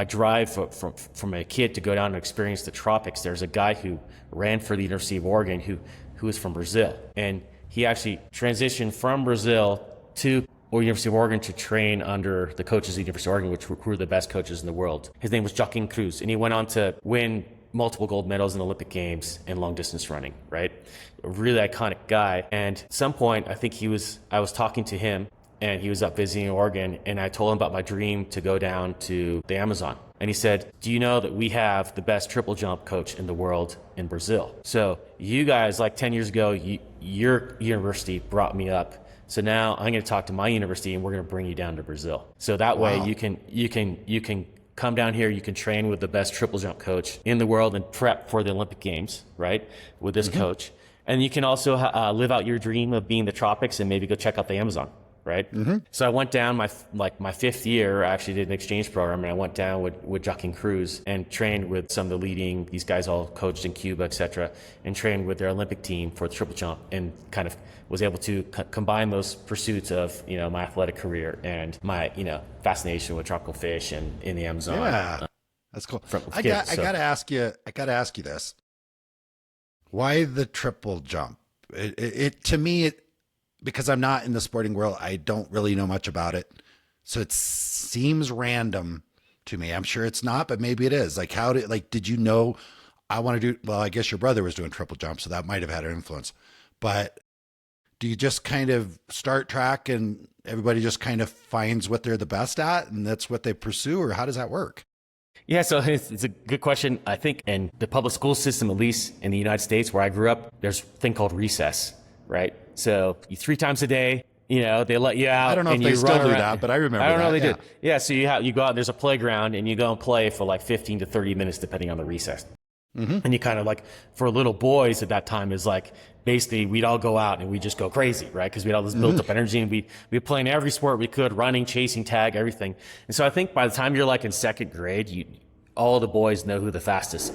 drive from a kid to go down and experience the tropics, there's a guy who ran for the University of Oregon who was from Brazil. And he actually transitioned from Brazil to University of Oregon to train under the coaches of the University of Oregon, which were the best coaches in the world. His name was Joaquin Cruz, and he went on to win multiple gold medals in the Olympic Games and long distance running, right? A really iconic guy. And at some point, I think I was talking to him, and he was up visiting Oregon, and I told him about my dream to go down to the Amazon. And he said, do you know that we have the best triple jump coach in the world in Brazil? So you guys, like 10 years ago, your university brought me up. So now I'm going to talk to my university, and we're going to bring you down to Brazil. So that way you can come down here, you can train with the best triple jump coach in the world and prep for the Olympic Games, right? With this coach. And you can also live out your dream of being in the tropics and maybe go check out the Amazon. Right. So I went down my fifth year. I actually did an exchange program, and I went down with Joaquin Cruz and trained with some of these guys all coached in Cuba, et cetera, and trained with their Olympic team for the triple jump, and kind of was able to combine those pursuits of, my athletic career and my, fascination with tropical fish and in the Amazon. Yeah, that's cool. I gotta ask you this. Why the triple jump? It to me, because I'm not in the sporting world, I don't really know much about it. So it seems random to me. I'm sure it's not, but maybe it is. Like, did you know I want to do, well, I guess your brother was doing triple jump, so that might have had an influence. But do you just kind of start track and everybody just kind of finds what they're the best at and that's what they pursue, or how does that work? Yeah, so it's a good question. I think in the public school system, at least in the United States where I grew up, there's a thing called recess, right? So 3 times a day, they let you out. I don't know if they still do that, but I remember I don't know that. they did. Yeah, so you go out, there's a playground, and you go and play for like 15 to 30 minutes, depending on the recess. And you kind of like, for little boys at that time, is like, basically we'd all go out and we just go crazy, right? Because we had all this built up energy, and we'd play in every sport we could, running, chasing, tag, everything. And so I think by the time you're like in second grade, all the boys know who the fastest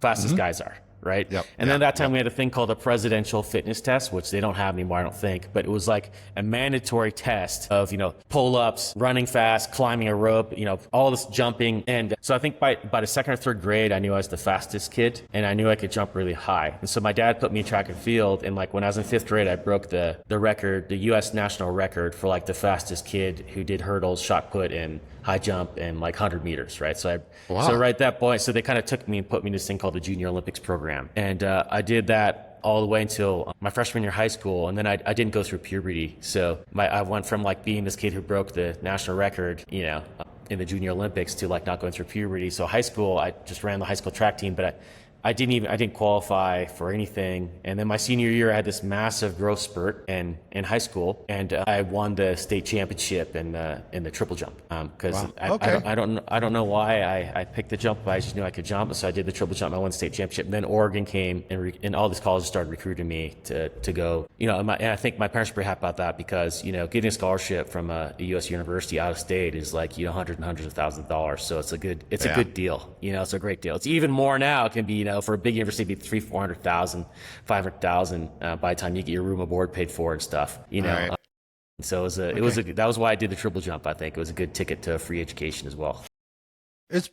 guys are. Right. Yep. And then at that time we had a thing called a presidential fitness test, which they don't have anymore, I don't think, but it was like a mandatory test of, pull-ups, running fast, climbing a rope, all this jumping. And so I think by the second or third grade, I knew I was the fastest kid, and I knew I could jump really high. And so my dad put me in track and field, and like when I was in 5th grade, I broke the record, the U.S. national record for like the fastest kid who did hurdles, shot put, and high jump, and like 100 meters, right? So right at that point, so they kind of took me and put me in this thing called the Junior Olympics program. And I did that all the way until my freshman year of high school. And then I didn't go through puberty. So I went from like being this kid who broke the national record, in the Junior Olympics, to like not going through puberty. So high school, I just ran the high school track team, but I didn't qualify for anything. And then my senior year, I had this massive growth spurt in high school, and I won the state championship in the triple jump. Because I don't know why I picked the jump, but I just knew I could jump, so I did the triple jump. I won the state championship. And then Oregon came, and all these colleges started recruiting me to go. And I think my parents were pretty happy about that, because getting a scholarship from a U.S. university out of state is like hundreds and hundreds of thousands of dollars. So it's a good deal. It's a great deal. It's even more now. It can be for a big university, it'd be $300,000, $500,000 by the time you get your room and board paid for and stuff. Right. So that was why I did the triple jump. I think it was a good ticket to free education as well. It's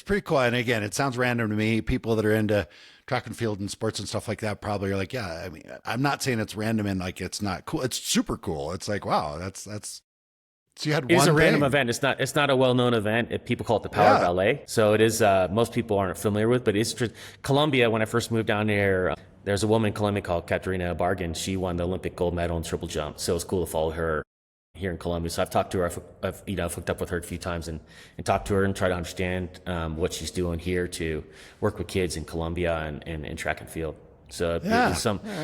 pretty cool. And again, it sounds random to me. People that are into track and field and sports and stuff like that probably are like, yeah, I mean, I'm not saying it's random and like it's not cool. It's super cool. It's like, wow, that's so you had one. It's a random event. It's not a well-known event. People call it the Power Ballet. So it is. Most people aren't familiar with, but it's Colombia. When I first moved down here, there's a woman in Colombia called Katerina Bargan. She won the Olympic gold medal in triple jump. So it's cool to follow her here in Colombia. So I've talked to her. I've hooked up with her a few times and talked to her and try to understand what she's doing here to work with kids in Colombia and track and field. So Yeah.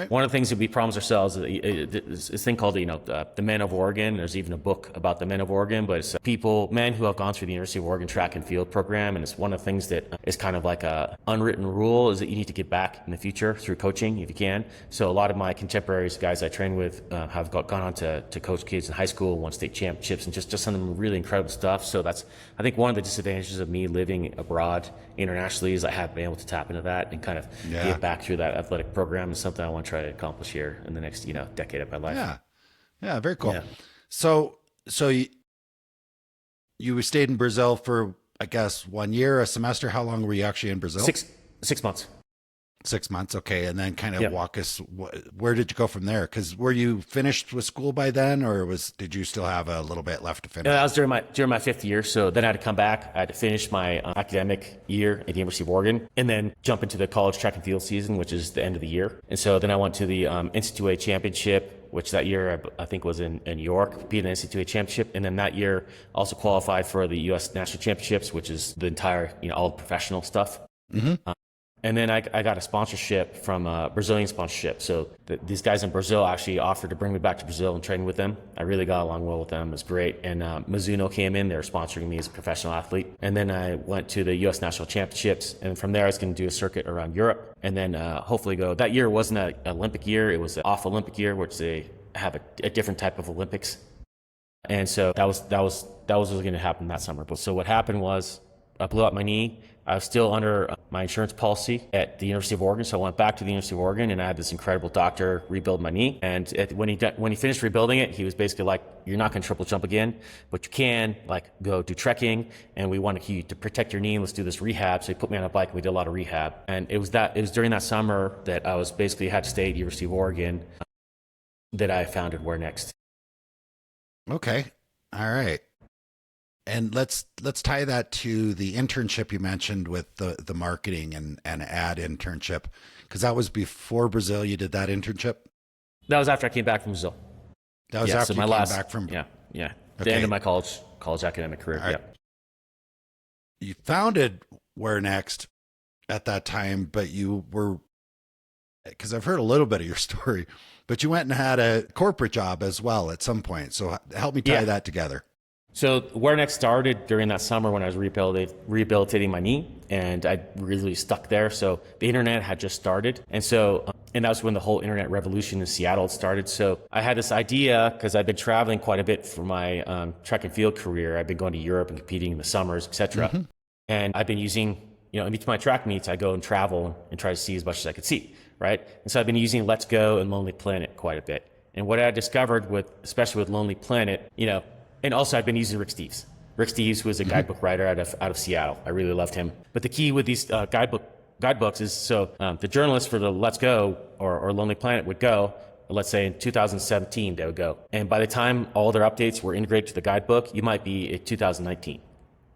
one of the things that we promise ourselves is this thing called, the Men of Oregon. There's even a book about the Men of Oregon, but it's men who have gone through the University of Oregon track and field program. And it's one of the things that is kind of like a unwritten rule is that you need to give back in the future through coaching if you can. So a lot of my contemporaries, guys I train with, have gone on to coach kids in high school, won state championships, and just some really incredible stuff. So that's, I think, one of the disadvantages of me living abroad internationally is I haven't been able to tap into that and kind of give back through that athletic program is something I want to try to accomplish here in the next, decade of my life. Yeah. Very cool. Yeah. So you stayed in Brazil for, I guess, 1 year, a semester. How long were you actually in Brazil? 6 months. 6 months. Okay. And then kind of walk us, where did you go from there? Cause were you finished with school by then, or did you still have a little bit left to finish? That was during my fifth year. So then I had to come back. I had to finish my academic year at the University of Oregon and then jump into the college track and field season, which is the end of the year. And so then I went to the NCAA championship, which that year I think was in New York, beat an NCAA championship. And then that year also qualified for the U.S. national championships, which is the entire, all the professional stuff. Mm-hmm. And then I got a sponsorship from a Brazilian sponsorship. So these guys in Brazil actually offered to bring me back to Brazil and train with them. I really got along well with them. It was great. And Mizuno came in. They were sponsoring me as a professional athlete. And then I went to the U.S. National Championships. And from there, I was going to do a circuit around Europe. And then hopefully go. That year wasn't an Olympic year. It was an off-Olympic year, which they have a different type of Olympics. And so that was what was going to happen that summer. But so what happened was I blew out my knee. I was still under my insurance policy at the University of Oregon, so I went back to the University of Oregon, and I had this incredible doctor rebuild my knee. And when he finished rebuilding it, he was basically like, "You're not going to triple jump again, but you can go do trekking, and we want you to protect your knee. Let's do this rehab." So he put me on a bike, and we did a lot of rehab. And it was during that summer that I was basically had to stay at the University of Oregon that I founded WhereNext. Okay, all right. And let's tie that to the internship you mentioned with the marketing and ad internship, because that was before Brazil. You did that internship? That was after I came back from Brazil. That was after you came back from the Okay. end of my college academic career. Right. You founded WhereNext at that time, but you were, because I've heard a little bit of your story, but you went and had a corporate job as well at some point. So help me tie that together. So WhereNext started during that summer when I was rehabilitating my knee, and I really stuck there. So the internet had just started. And that was when the whole internet revolution in Seattle started. So I had this idea, because I've been traveling quite a bit for my track and field career. I've been going to Europe and competing in the summers, etc. Mm-hmm. And I've been using, in between my track meets, I go and travel and try to see as much as I could see, right? And so I've been using Let's Go and Lonely Planet quite a bit. And what I discovered especially with Lonely Planet, and also I've been using Rick Steves. Rick Steves was a guidebook writer out of Seattle. I really loved him. But the key with these guidebooks is, the journalists for the Let's Go or Lonely Planet would go, let's say in 2017 they would go. And by the time all their updates were integrated to the guidebook, you might be in 2019,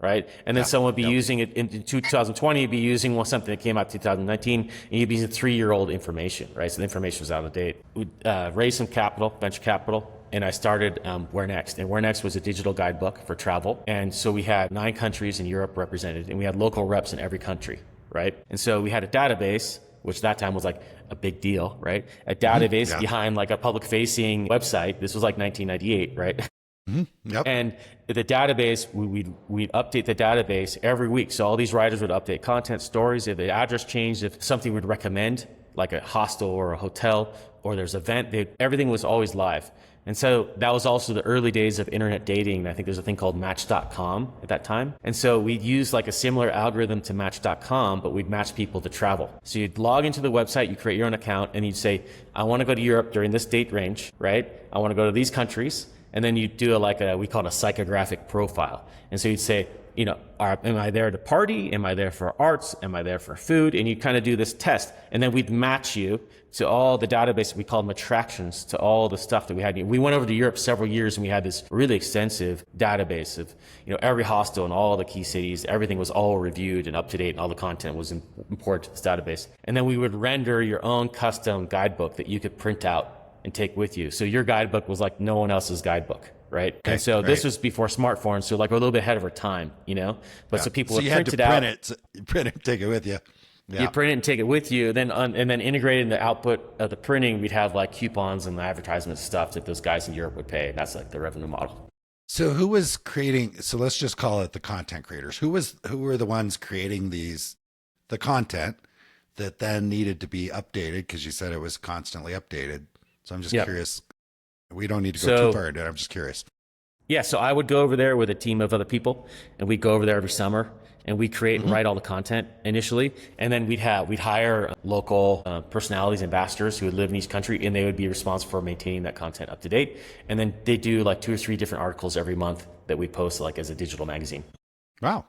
right? And then someone would be using it in 2020, you'd be using something that came out in 2019, and you'd be using 3-year-old information, right? So the information was out of date. We raised some capital, venture capital, and I started WhereNext. And WhereNext was a digital guidebook for travel. And so we had 9 countries in Europe represented, and we had local reps in every country, right? And so we had a database, which that time was like a big deal, right? A database behind like a public-facing website. This was like 1998, right? Mm-hmm. Yep. And the database, we'd update the database every week. So all these writers would update content, stories. If the address changed, if something would recommend, like a hostel or a hotel, or there's an event, everything was always live. And so that was also the early days of internet dating. I think there's a thing called Match.com at that time. And so we'd use like a similar algorithm to Match.com, but we'd match people to travel. So you'd log into the website, you create your own account, and you'd say, I want to go to Europe during this date range, right? I want to go to these countries. And then you do we call it a psychographic profile. And so you'd say, am I there to party? Am I there for arts? Am I there for food? And you kind of do this test. And then we'd match you to all the database, we called them attractions, to all the stuff that we had. We went over to Europe several years, and we had this really extensive database of, every hostel in all the key cities. Everything was all reviewed and up to date, and all the content was important to this database. And then we would render your own custom guidebook that you could print out and take with you. So your guidebook was like no one else's guidebook, right? Okay, and so this was before smartphones, so like we're a little bit ahead of our time, But so people would print it out. Print it, take it with you. You print it and take it with you. And then integrated in the output of the printing, we'd have like coupons and the advertisement stuff that those guys in Europe would pay. And that's like the revenue model. So who was creating, so let's just call it the content creators. Who were the ones creating the content that then needed to be updated? Because you said it was constantly updated. So I'm just curious. We don't need to go too far into it. I'm just curious. Yeah. So I would go over there with a team of other people, and we'd go over there every summer, and we create and write all the content initially. And then we'd hire local personalities, ambassadors who would live in each country, and they would be responsible for maintaining that content up to date. And then they do like 2 or 3 different articles every month that we post like as a digital magazine. Wow.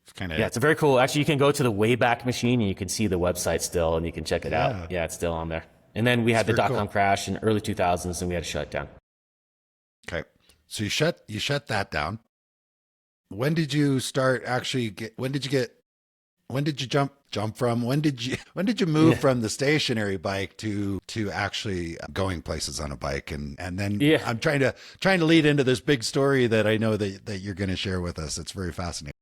It's kind of, it's a very cool. Actually, you can go to the Wayback Machine and you can see the website still, and you can check it out. Yeah, it's still on there. And then we had the dot-com crash in early 2000s, and we had to shut it down. Okay. So you shut that down. When did you start actually when did you move from the stationary bike to actually going places on a bike? And then I'm trying to lead into this big story that I know that you're going to share with us. It's very fascinating.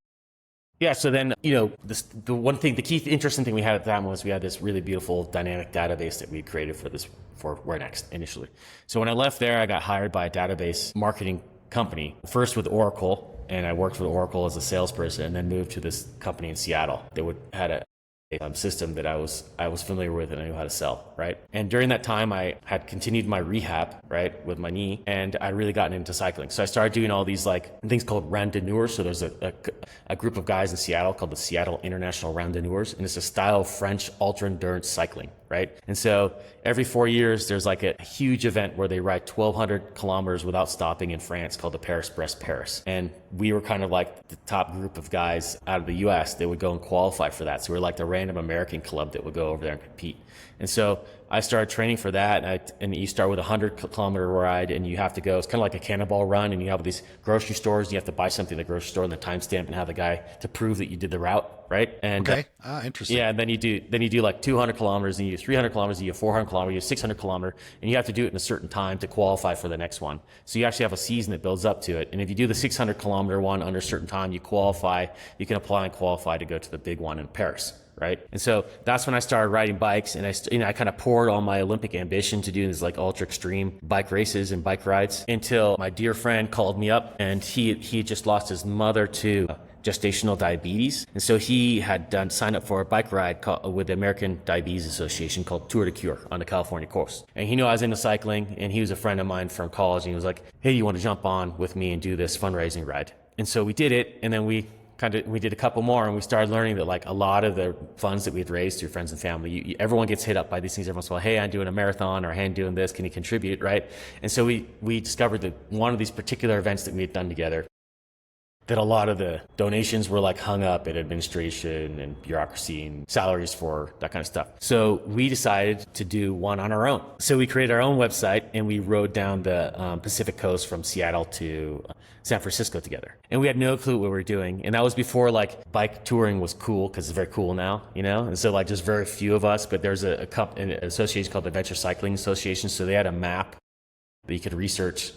Yeah. So then, the key interesting thing we had at the time was we had this really beautiful dynamic database that we created for WhereNext initially. So when I left there, I got hired by a database marketing company, first with Oracle. And I worked with Oracle as a salesperson, and then moved to this company in Seattle that had a system that I was familiar with and I knew how to sell, right? And during that time, I had continued my rehab, right, with my knee, and I'd really gotten into cycling. So I started doing all these like things called randonneurs. So there's a group of guys in Seattle called the Seattle International Randonneurs, and it's a style of French ultra endurance cycling, right? And so every 4 years, there's like a huge event where they ride 1,200 kilometers without stopping in France called the Paris-Brest Paris. And we were kind of like the top group of guys out of the US that would go and qualify for that. So we were like the random American club that would go over there and compete. And so I started training for that, and you start with a 100-kilometer ride, and you have to go. It's kind of like a cannonball run, and you have these grocery stores. And you have to buy something at the grocery store and the timestamp and have the guy to prove that you did the route, right? And interesting. Yeah, and then you do like 200 kilometers, and you do 300 kilometers, and you do 400 kilometers, you do 600 kilometer, and you have to do it in a certain time to qualify for the next one. So you actually have a season that builds up to it. And if you do the 600 kilometer one under a certain time, you qualify. You can apply and qualify to go to the big one in Paris. Right. And so that's when I started riding bikes, and I kind of poured all my Olympic ambition to do these like ultra extreme bike races and bike rides until my dear friend called me up, and he had just lost his mother to gestational diabetes. And so he had signed up for a bike ride with the American Diabetes Association called Tour de Cure on the California coast. And he knew I was into cycling, and he was a friend of mine from college, and he was like, hey, you want to jump on with me and do this fundraising ride? And so we did it, and then we did a couple more, and we started learning that like a lot of the funds that we had raised through friends and family, everyone gets hit up by these things every once in a while. Hey, I'm doing a marathon, or hey, I'm doing this. Can you contribute, right? And so we discovered that one of these particular events that we had done together, that a lot of the donations were like hung up in administration and bureaucracy and salaries for that kind of stuff. So we decided to do one on our own. So we created our own website, and we rode down the Pacific coast from Seattle to San Francisco together. And we had no clue what we were doing. And that was before like bike touring was cool, because it's very cool now, And so like just very few of us, but there's an association called the Adventure Cycling Association. So they had a map that you could research.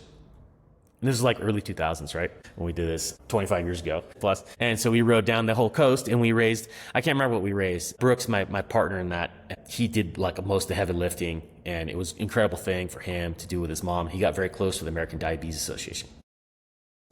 And this is like early 2000s, right? When we did this 25 years ago plus. And so we rode down the whole coast, and we raised, I can't remember what we raised. Brooks, my partner in that, he did like most of the heavy lifting, and it was an incredible thing for him to do with his mom. He got very close to the American Diabetes Association.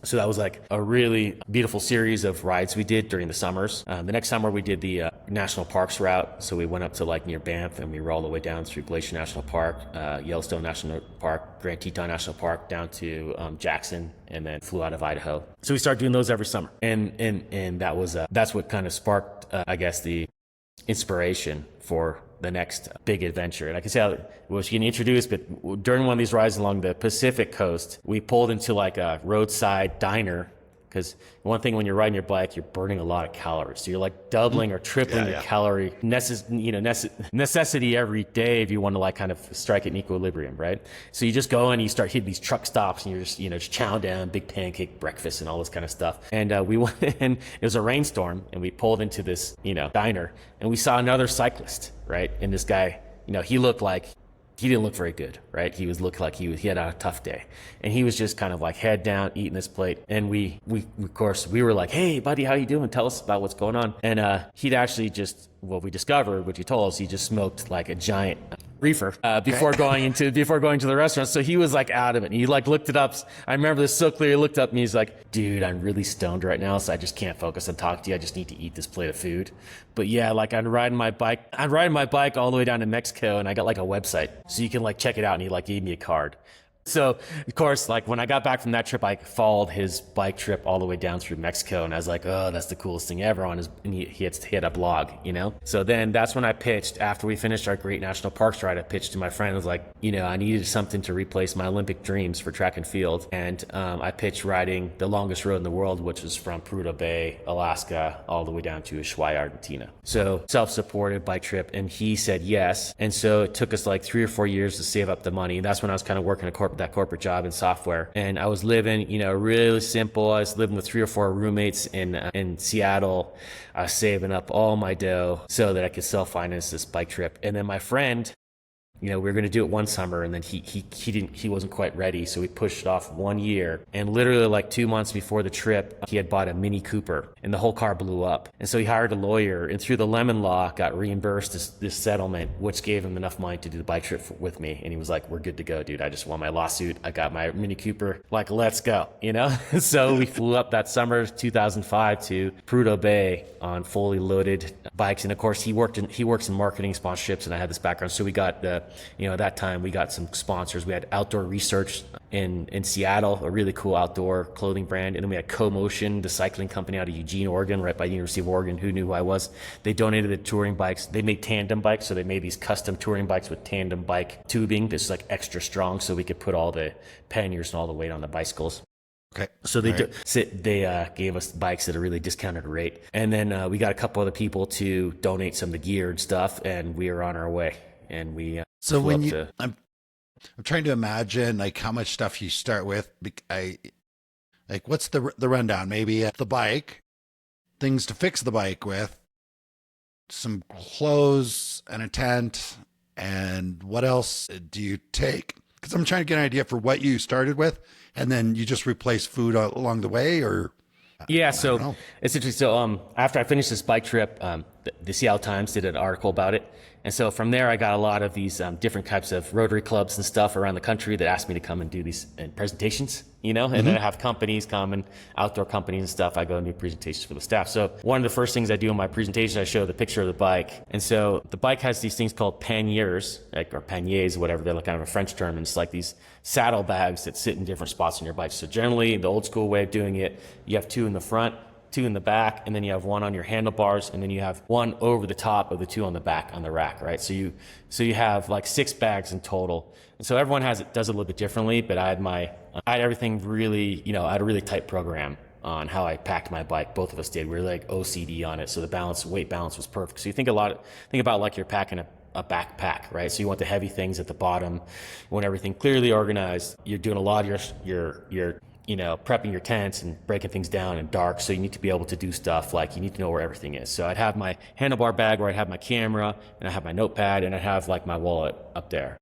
So that was like a really beautiful series of rides we did during the summers. The next summer we did the national parks route. So we went up to like near Banff, and we rode all the way down through Glacier National Park, Yellowstone National Park, Grand Teton National Park, down to Jackson, and then flew out of Idaho. So we started doing those every summer. And that was, that's what kind of sparked, I guess, the inspiration for the next big adventure. And I can say I was getting introduced, but during one of these rides along the Pacific coast, we pulled into like a roadside diner, because one thing when you're riding your bike, you're burning a lot of calories. So you're like doubling or tripling your calorie necessity every day if you want to like kind of strike an equilibrium, right? So you just go and you start hitting these truck stops, and you're just, just chowing down big pancake breakfast and all this kind of stuff. And we went, and it was a rainstorm, and we pulled into this, diner, and we saw another cyclist, right? And this guy, he looked like he didn't look very good, right? He looked like he had a tough day, and he was just kind of like head down eating this plate. And we of course we were like, "Hey buddy, how you doing? Tell us about what's going on." And he'd actually just, what we discovered, what he told us, he just smoked like a giant reefer before going to the restaurant. So he was like out of it. And he like looked it up. I remember this so clearly. He looked up and he's like, "Dude, I'm really stoned right now, so I just can't focus on talking to you. I just need to eat this plate of food." But yeah, like I'd riding my bike all the way down to Mexico, and I got like a website so you can like check it out, and he like gave me a card. So, of course, like when I got back from that trip, I followed his bike trip all the way down through Mexico, and I was like, "Oh, that's the coolest thing ever." And he had a blog, you know? So then that's when I pitched, after we finished our Great National Parks ride, I pitched to my friend. I was like, I needed something to replace my Olympic dreams for track and field. And I pitched riding the longest road in the world, which was from Peru Bay, Alaska, all the way down to Ushuaia, Argentina. So self-supported bike trip, and he said yes. And so it took us like 3 or 4 years to save up the money. That's when I was kind of working that corporate job in software, and I was living, really simple. I was living with 3 or 4 roommates in Seattle. I was saving up all my dough so that I could self-finance this bike trip. And then my friend, we were going to do it one summer, and then he wasn't quite ready, so we pushed it off 1 year. And literally like 2 months before the trip, he had bought a Mini Cooper, and the whole car blew up. And so he hired a lawyer, and through the lemon law, got reimbursed this settlement, which gave him enough money to do the bike trip with me. And he was like, "We're good to go, dude. I just won my lawsuit. I got my Mini Cooper. Like, let's go." So we flew up that summer 2005 to Peru Bay on fully loaded bikes. And of course, he works in marketing sponsorships, and I had this background, so we got at that time we got some sponsors. We had Outdoor Research in Seattle, a really cool outdoor clothing brand. And then we had CoMotion, the cycling company out of Eugene, Oregon, right by the University of Oregon. Who knew who I was? They donated the touring bikes. They made tandem bikes, so they made these custom touring bikes with tandem bike tubing that's like extra strong, so we could put all the panniers and all the weight on the bicycles. Okay. So they gave us bikes at a really discounted rate. And then we got a couple other people to donate some of the gear and stuff, and we were on our way. And we so when you I'm trying to imagine like how much stuff you start with. What's the rundown? Maybe the bike, things to fix the bike with, some clothes and a tent, and what else do you take? Because I'm trying to get an idea for what you started with, and then you just replace food along the way, or yeah. So it's interesting. So after I finished this bike trip, the Seattle Times did an article about it. And so from there, I got a lot of these different types of Rotary clubs and stuff around the country that asked me to come and do these presentations, and then I have companies come, and outdoor companies and stuff. I go and do presentations for the staff. So one of the first things I do in my presentation, I show the picture of the bike. And so the bike has these things called panniers, or panniers, whatever. They're like kind of a French term. And it's like these saddle bags that sit in different spots on your bike. So generally, the old school way of doing it, you have 2 in the front, 2 in the back, and then you have 1 on your handlebars, and then you have 1 over the top of the 2 on the back on the rack, right? So you have like 6 bags in total. And so everyone does it a little bit differently, but I had everything really, I had a really tight program on how I packed my bike. Both of us did. We were like OCD on it, so the weight balance was perfect. So you think about like you're packing a backpack, right? So you want the heavy things at the bottom, you want everything clearly organized. You're doing a lot of your prepping your tents and breaking things down in dark. So you need to be able to do stuff like you need to know where everything is. So I'd have my handlebar bag where I'd have my camera, and I have my notepad, and I'd have like my wallet up there.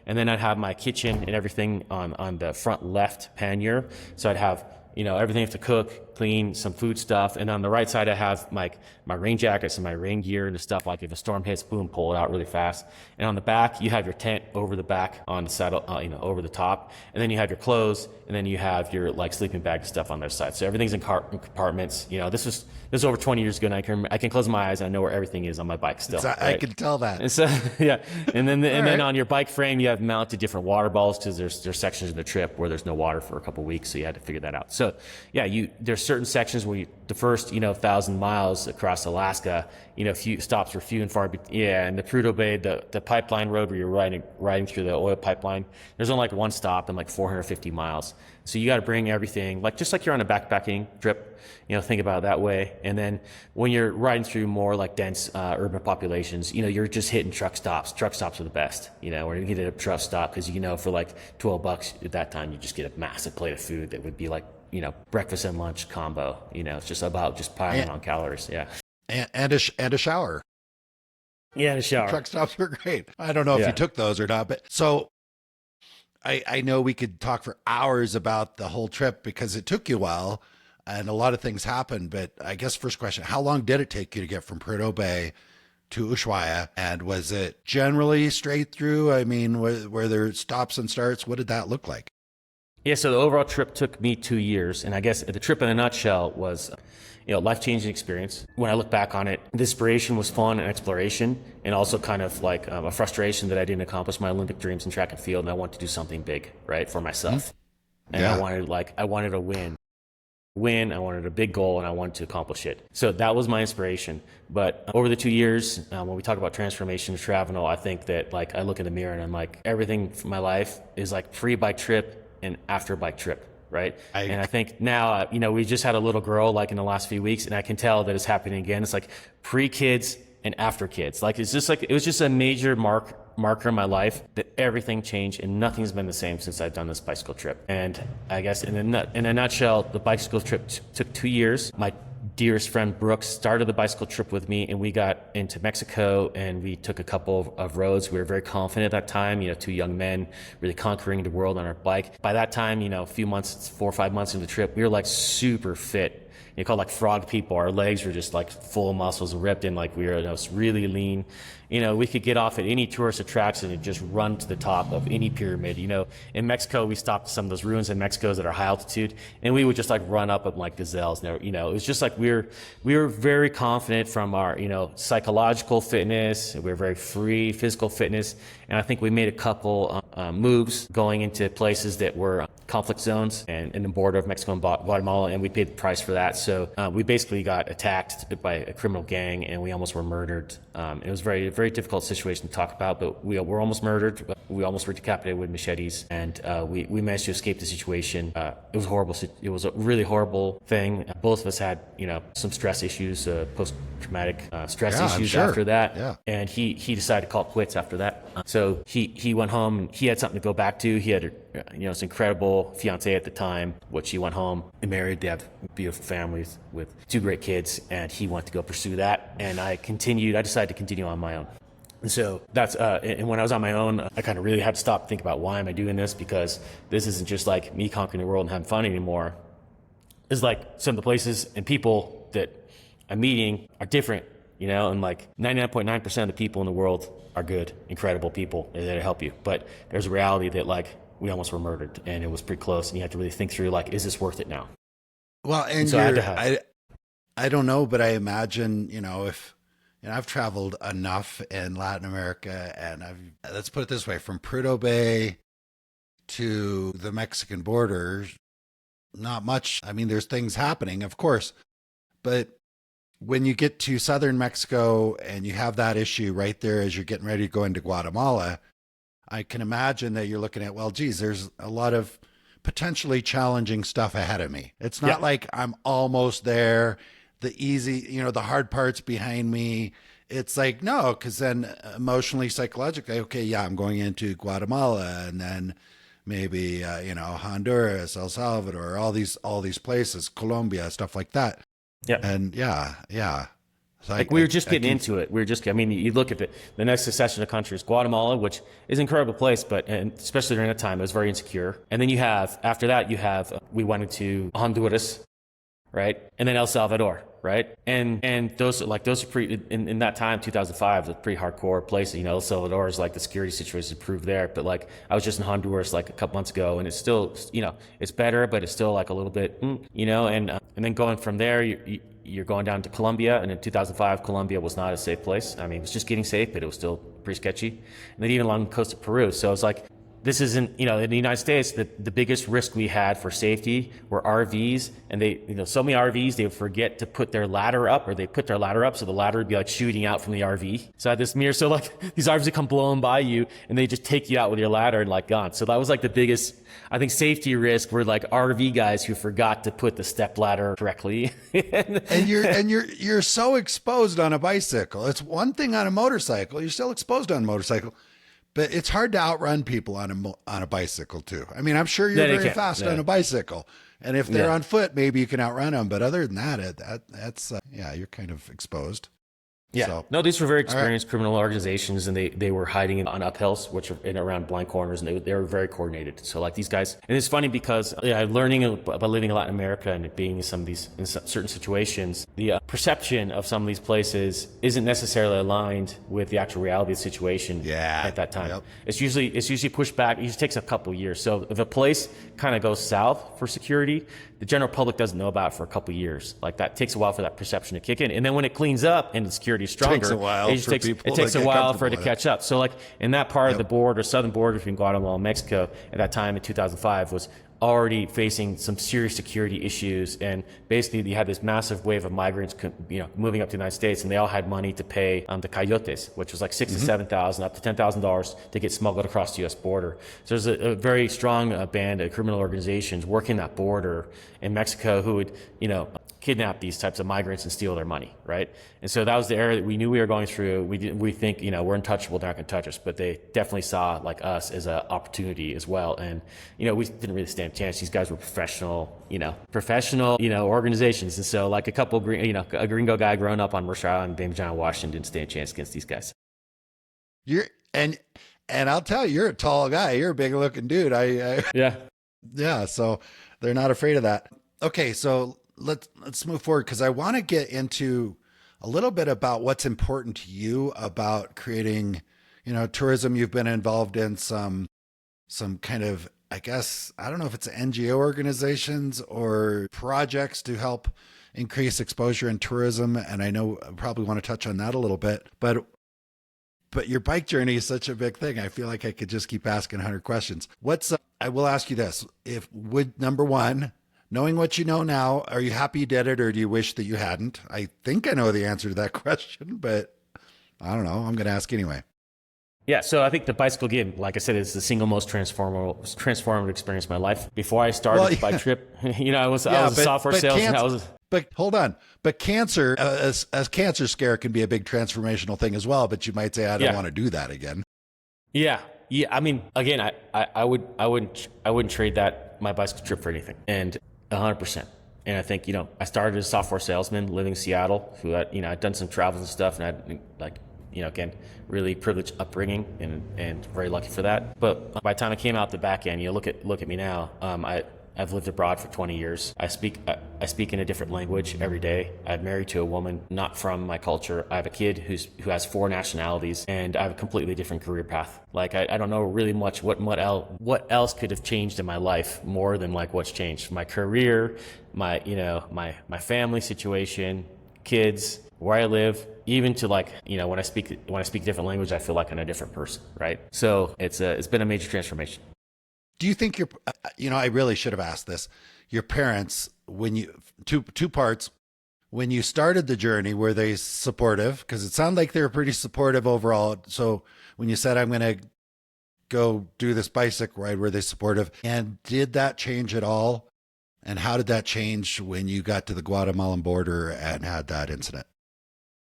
And then I'd have my kitchen and everything on the front left pannier. So I'd have, everything to cook, clean, some food stuff. And on the right side, I have my rain jackets and my rain gear and the stuff. Like if a storm hits, boom, pull it out really fast. And on the back, you have your tent over the back on the saddle, over the top. And then you have your clothes, and then you have your like sleeping bag and stuff on their side. So everything's in compartments. This was over 20 years ago, and I can close my eyes and I know where everything is on my bike still. Right? I can tell that. And so yeah, and then on your bike frame, you have mounted different water bottles, because there's sections of the trip where there's no water for a couple of weeks, so you had to figure that out. So yeah, there's certain sections where the first 1,000 miles across Alaska, few stops were few and far. And the Peru Bay, the pipeline road where you're riding through the oil pipeline, there's only like 1 stop in like 450 miles. So you got to bring everything, just like you're on a backpacking trip, think about it that way. And then when you're riding through more like dense urban populations, you're just hitting truck stops. Truck stops are the best, where you get a truck stop, because for like $12 at that time, you just get a massive plate of food that would be like, breakfast and lunch combo. It's just about just piling on calories. Yeah. And a shower. Yeah, in the shower. Truck stops were great. I don't know if you took those or not, but so I know we could talk for hours about the whole trip because it took you a while and a lot of things happened. But I guess first question, how long did it take you to get from Prudhoe Bay to Ushuaia? And was it generally straight through? I mean, were there stops and starts? What did that look like? Yeah, so the overall trip took me 2 years. And I guess the trip in a nutshell was, life-changing experience. When I look back on it, the inspiration was fun and exploration, and also kind of like a frustration that I didn't accomplish my Olympic dreams in track and field, and I wanted to do something big, right, for myself. And I wanted to win. I wanted a big goal, and I wanted to accomplish it. So that was my inspiration. But over the 2 years, when we talk about transformation to travel, I think that like I look in the mirror and I'm like, everything from my life is like pre-bike trip and after bike trip. Right. And I think now, we just had a little girl like in the last few weeks, and I can tell that it's happening again. It's like pre-kids and after kids. Like, it's just like, it was just a major marker in my life that everything changed and nothing's been the same since I've done this bicycle trip. And I guess in a nutshell, the bicycle trip took 2 years. My dearest friend Brooks started the bicycle trip with me, and we got into Mexico and we took a couple of roads. We were very confident at that time, 2 young men really conquering the world on our bike. By that time, a few months, 4 or 5 months into the trip, we were like super fit. Called like frog people. Our legs were just like full of muscles and ripped, and like we were really lean. We could get off at any tourist attraction and just run to the top of any pyramid. In Mexico, we stopped at some of those ruins in Mexico that are high altitude, and we would just like run up them like gazelles. It was just like we were very confident from our, psychological fitness. We were very free physical fitness, and I think we made a couple moves going into places that were conflict zones and in the border of Mexico and Guatemala, and we paid the price for that. So we basically got attacked by a criminal gang, and we almost were murdered. It was a very, very difficult situation to talk about, but we were almost murdered. We almost were decapitated with machetes, and we managed to escape the situation. It was horrible. It was a really horrible thing. Both of us had, some stress issues, post-traumatic stress issues after that. Yeah. And he decided to call it quits after that. So he went home, and he had something to go back to. He had this incredible fiance at the time, which she went home and married. They have beautiful families with 2 great kids, and he wanted to go pursue that. And I decided to continue on my own. And so that's, and when I was on my own, I kind of really had to stop and think about why am I doing this? Because this isn't just like me conquering the world and having fun anymore. It's like some of the places and people that I'm meeting are different, and like 99.9% of the people in the world are good, incredible people that help you. But there's a reality that like we almost were murdered, and it was pretty close, and you have to really think through like, is this worth it now? Well, and so I don't know, but I imagine, if I've traveled enough in Latin America, and let's put it this way, from Prudhoe Bay to the Mexican border, not much. I mean, there's things happening, of course, but when you get to southern Mexico and you have that issue right there as you're getting ready to go into Guatemala, I can imagine that you're looking at, well, geez, there's a lot of potentially challenging stuff ahead of me. It's not like I'm almost there. The easy, the hard parts behind me. It's like, no, because then emotionally, psychologically, okay, yeah, I'm going into Guatemala, and then maybe, Honduras, El Salvador, all these places, Colombia, stuff like that. Yeah. And yeah. So we were just getting into it. You look at the next succession of countries, Guatemala, which is an incredible place, and especially during that time, it was very insecure. And then after that, we went into Honduras, right? And then El Salvador, right? And those are pretty, in that time, 2005, was a pretty hardcore place. El Salvador is like the security situation improved there. But like, I was just in Honduras like a couple months ago, and it's still, it's better, but it's still like a little bit, and then going from there, you're going down to Colombia, and in 2005, Colombia was not a safe place. I mean, it was just getting safe, but it was still pretty sketchy. And then even along the coast of Peru. So it's like, this isn't, in the United States, the biggest risk we had for safety were RVs. And they, so many RVs, they would forget to put their ladder up, or they put their ladder up, so the ladder would be like shooting out from the RV. So I had this mirror, so like these RVs would come blowing by you, and they just take you out with your ladder and like gone. So that was like the biggest, I think, safety risk were like RV guys who forgot to put the step ladder correctly. and you're so exposed on a bicycle. It's one thing on a motorcycle. You're still exposed on a motorcycle. But it's hard to outrun people on a bicycle too. I mean, I'm sure you're very fast on a bicycle, and if they're on foot, maybe you can outrun them. But other than that, that's you're kind of exposed. Yeah. So, No, these were very experienced criminal organizations, and they were hiding on uphills, which are in around blind corners, and they were very coordinated. So like these guys, and it's funny because learning about living in Latin America and being in some of these in certain situations, the perception of some of these places isn't necessarily aligned with the actual reality of the situation at that time. Yep. It's usually pushed back. It usually takes a couple of years. So if a place kind of goes south for security, the general public doesn't know about it for a couple of years. Like that takes a while for that perception to kick in. And then when it cleans up and the security is stronger, it takes a while for it to catch up. So like in that part of the border, southern border between Guatemala and Mexico at that time in 2005 was already facing some serious security issues, and basically you had this massive wave of migrants, moving up to the United States, and they all had money to pay the coyotes, which was like $6,000 to $7,000, up to $10,000 to get smuggled across the U.S. border. So there's a very strong band of criminal organizations working that border in Mexico who would, kidnap these types of migrants and steal their money, right? And so that was the area that we knew we were going through. We think, we're untouchable, they're not going to touch us, but they definitely saw like us as an opportunity as well. And, we didn't really stand a chance. These guys were professional organizations. And so like a gringo guy growing up on Mercer Island named John Washington didn't stand a chance against these guys. And I'll tell you, you're a tall guy. You're a big looking dude. Yeah. So they're not afraid of that. Okay. So let's move forward, because I want to get into a little bit about what's important to you about creating, tourism. You've been involved in some kind of, I guess, I don't know if it's NGO organizations or projects to help increase exposure in tourism. And I know I probably want to touch on that a little bit, but your bike journey is such a big thing. I feel like I could just keep asking 100 questions. I will ask you this. Number one, knowing what you know now, are you happy you did it, or do you wish that you hadn't? I think I know the answer to that question, but I don't know. I'm going to ask anyway. Yeah, so I think the bicycle gig, like I said, is the single most transformative experience of my life. Before I started the bike trip, I was a software salesman. But hold on. But cancer, as cancer scare can be a big transformational thing as well. But you might say, I don't want to do that again. Yeah. I mean, again, I wouldn't trade my bicycle trip for anything. And 100%. And I think, I started as a software salesman living in Seattle, who I'd done some travels and stuff, and I'd again, really privileged upbringing and very lucky for that. But by the time I came out the back end, look at me now. I've lived abroad for 20 years. I speak in a different language every day. I'm married to a woman not from my culture. I have a kid who has 4 nationalities, and I have a completely different career path. Like I don't know really much what else could have changed in my life more than like what's changed. My career, my family situation, kids, where I live, even to like, when I speak different language, I feel like I'm a different person, right? So it's been a major transformation. Do you think I really should have asked this, your parents, two parts, when you started the journey, were they supportive? Because it sounded like they were pretty supportive overall. So when you said, I'm going to go do this bicycle ride, were they supportive? And did that change at all? And how did that change when you got to the Guatemalan border and had that incident?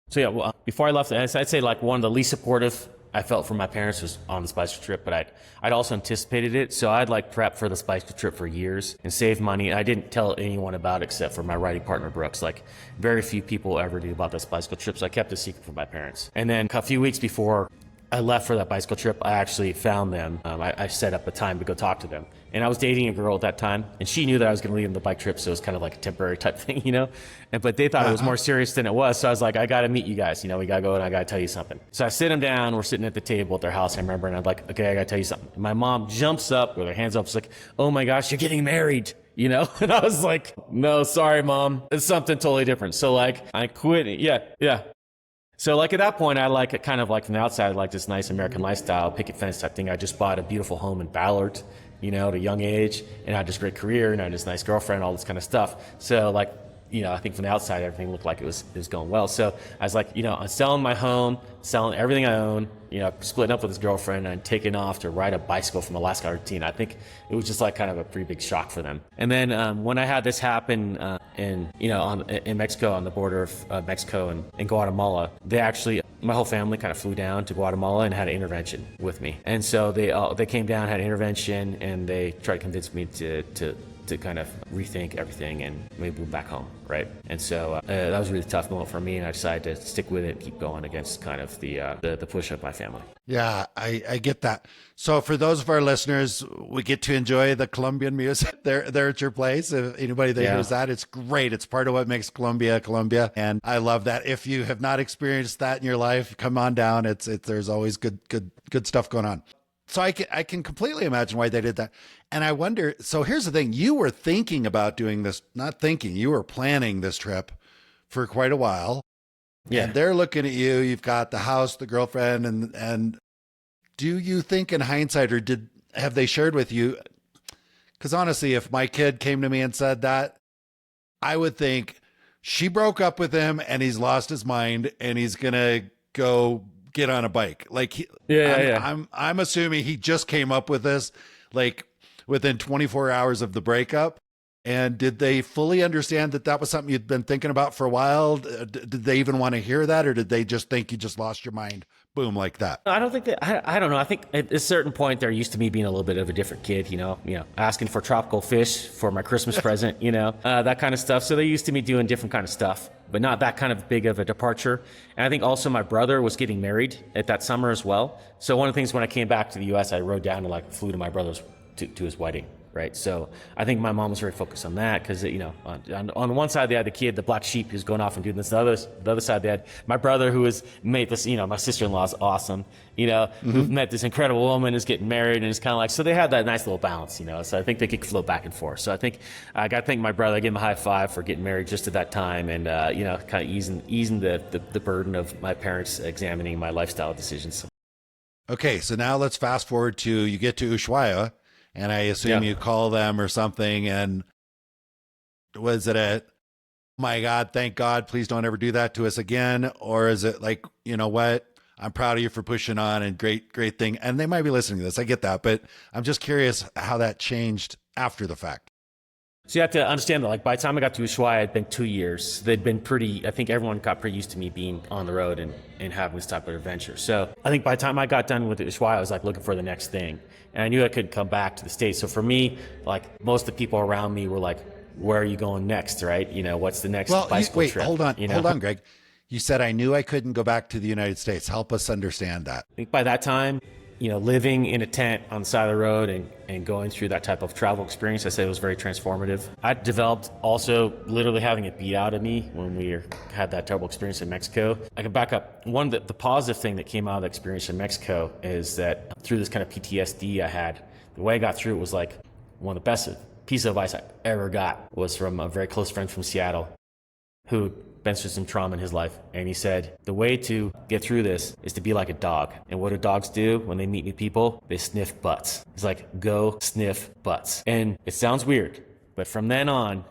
So yeah, well, before I left, I'd say like one of the least supportive I felt from my parents was on this bicycle trip, but I'd also anticipated it. So I'd like prepped for this bicycle trip for years and saved money. I didn't tell anyone about it except for my riding partner, Brooks. Like very few people ever knew about this bicycle trip. So I kept it a secret from my parents. And then a few weeks before I left for that bicycle trip, I actually found them. I set up a time to go talk to them. And I was dating a girl at that time, and she knew that I was going to leave on the bike trip, so it was kind of like a temporary type thing, But they thought it was more serious than it was. So I was like, I got to meet you guys. We got to go, and I got to tell you something. So I sit them down. We're sitting at the table at their house, I remember, and I'm like, okay, I got to tell you something. My mom jumps up with her hands up. She's like, oh my gosh, you're getting married. And I was like, no, sorry, Mom. It's something totally different. So like, I quit. Yeah. So like at that point, I like it kind of like from the outside, like this nice American lifestyle, picket fence type thing. I just bought a beautiful home in Ballard, at a young age, and I had this great career, and I had this nice girlfriend, all this kind of stuff. So like, I think from the outside, everything looked like it was going well. So I was like, I'm selling my home, selling everything I own, splitting up with this girlfriend and taking off to ride a bicycle from Alaska to Argentina. I think it was just like kind of a pretty big shock for them. And then when I had this happen in Mexico, on the border of Mexico and Guatemala, my whole family kind of flew down to Guatemala and had an intervention with me. And so they came down, had an intervention, and they tried to convince me to to kind of rethink everything and maybe move back home, right? And so that was a really tough moment for me, and I decided to stick with it and keep going against kind of the push of my family. Yeah, I get that. So for those of our listeners, we get to enjoy the Colombian music there at your place. If anybody that hears that, it's great. It's part of what makes Colombia, Colombia. And I love that. If you have not experienced that in your life, come on down. There's always good stuff going on. So I can completely imagine why they did that. And I wonder, so here's the thing. You were thinking about doing this, not thinking, you were planning this trip for quite a while. Yeah. And they're looking at you, you've got the house, the girlfriend, and do you think in hindsight, or have they shared with you? Because honestly, if my kid came to me and said that, I would think she broke up with him and he's lost his mind and he's going to go get on a bike. Like, I'm assuming he just came up with this, like within 24 hours of the breakup. And did they fully understand that that was something you'd been thinking about for a while? Did they even want to hear that? Or did they just think you just lost your mind? Boom, like that. I don't think that, I don't know. I think at a certain point, they're used to me being a little bit of a different kid, asking for tropical fish for my Christmas present, that kind of stuff. So they're used to me doing different kind of stuff, but not that kind of big of a departure. And I think also my brother was getting married at that summer as well. So one of the things when I came back to the US, I rode down and flew to my brother's, to his wedding. Right. So I think my mom was very focused on that because, on one side they had the kid, the black sheep who's going off and doing this. The other side they had my brother who was made this, my sister-in-law is awesome, who met this incredible woman, is getting married, and it's kind of so they had that nice little balance, so I think they could flow back and forth. So I think I got to thank my brother, I give him a high five for getting married just at that time and, kind of easing the burden of my parents examining my lifestyle decisions. Okay. So now let's fast forward to, you get to Ushuaia. And I assume you call them or something. And was it my God, thank God, please don't ever do that to us again? Or is it like, you know what? I'm proud of you for pushing on and great thing. And they might be listening to this. I get that. But I'm just curious how that changed after the fact. So you have to understand that, by the time I got to Ushuaia, it'd been 2 years. They'd been I think everyone got pretty used to me being on the road and having this type of adventure. So I think by the time I got done with Ushuaia, I was looking for the next thing. And I knew I couldn't come back to the States. So for me, most of the people around me were like, where are you going next, right? What's the next bicycle trip? Hold on, Greg. You said I knew I couldn't go back to the United States. Help us understand that. I think by that time, living in a tent on the side of the road and going through that type of travel experience, I said it was very transformative. I developed also literally having it beat out of me when we had that terrible experience in Mexico. I can back up. One, the positive thing that came out of the experience in Mexico is that through this kind of PTSD I had, the way I got through it was one of the best pieces of advice I ever got was from a very close friend from Seattle who been through some trauma in his life. And he said, the way to get through this is to be like a dog. And what do dogs do when they meet new people? They sniff butts. It's go sniff butts. And it sounds weird, but from then on,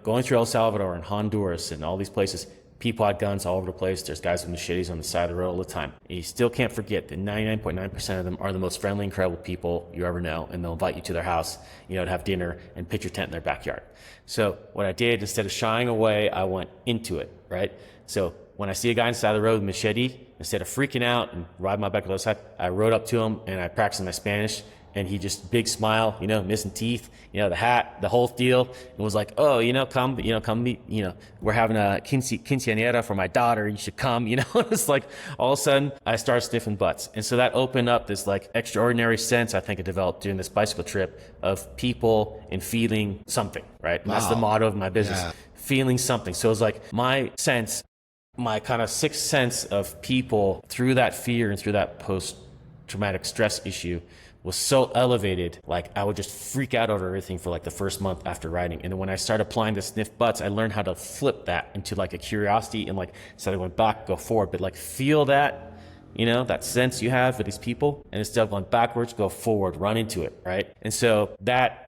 going through El Salvador and Honduras and all these places, people had guns all over the place. There's guys with machetes on the side of the road all the time. And you still can't forget that 99.9% of them are the most friendly, incredible people you ever know. And they'll invite you to their house, to have dinner and pitch your tent in their backyard. So what I did, instead of shying away, I went into it, right? So when I see a guy on the side of the road with a machete, instead of freaking out and riding my back on the other side, I rode up to him and I practiced my Spanish. And he just big smile, missing teeth, the hat, the whole deal, and was like, oh, come meet, we're having a quinceañera for my daughter. You should come, It's all of a sudden I started sniffing butts. And so that opened up this extraordinary sense I think I developed during this bicycle trip of people and feeling something, right? Wow. That's the motto of my business, feeling something. So it was my sense, my kind of sixth sense of people through that fear and through that post-traumatic stress issue was so elevated, I would just freak out over everything for the first month after riding. And then when I started applying the sniff butts, I learned how to flip that into a curiosity and instead of going back, go forward, but feel that, that sense you have for these people. And instead of going backwards, go forward, run into it, right? And so that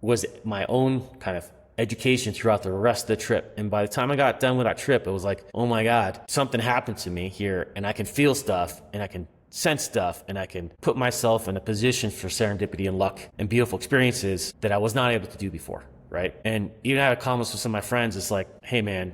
was my own kind of education throughout the rest of the trip. And by the time I got done with that trip, it was oh my God, something happened to me here and I can feel stuff and I can sense stuff and I can put myself in a position for serendipity and luck and beautiful experiences that I was not able to do before, right? And even I had comments with some of my friends, it's hey man,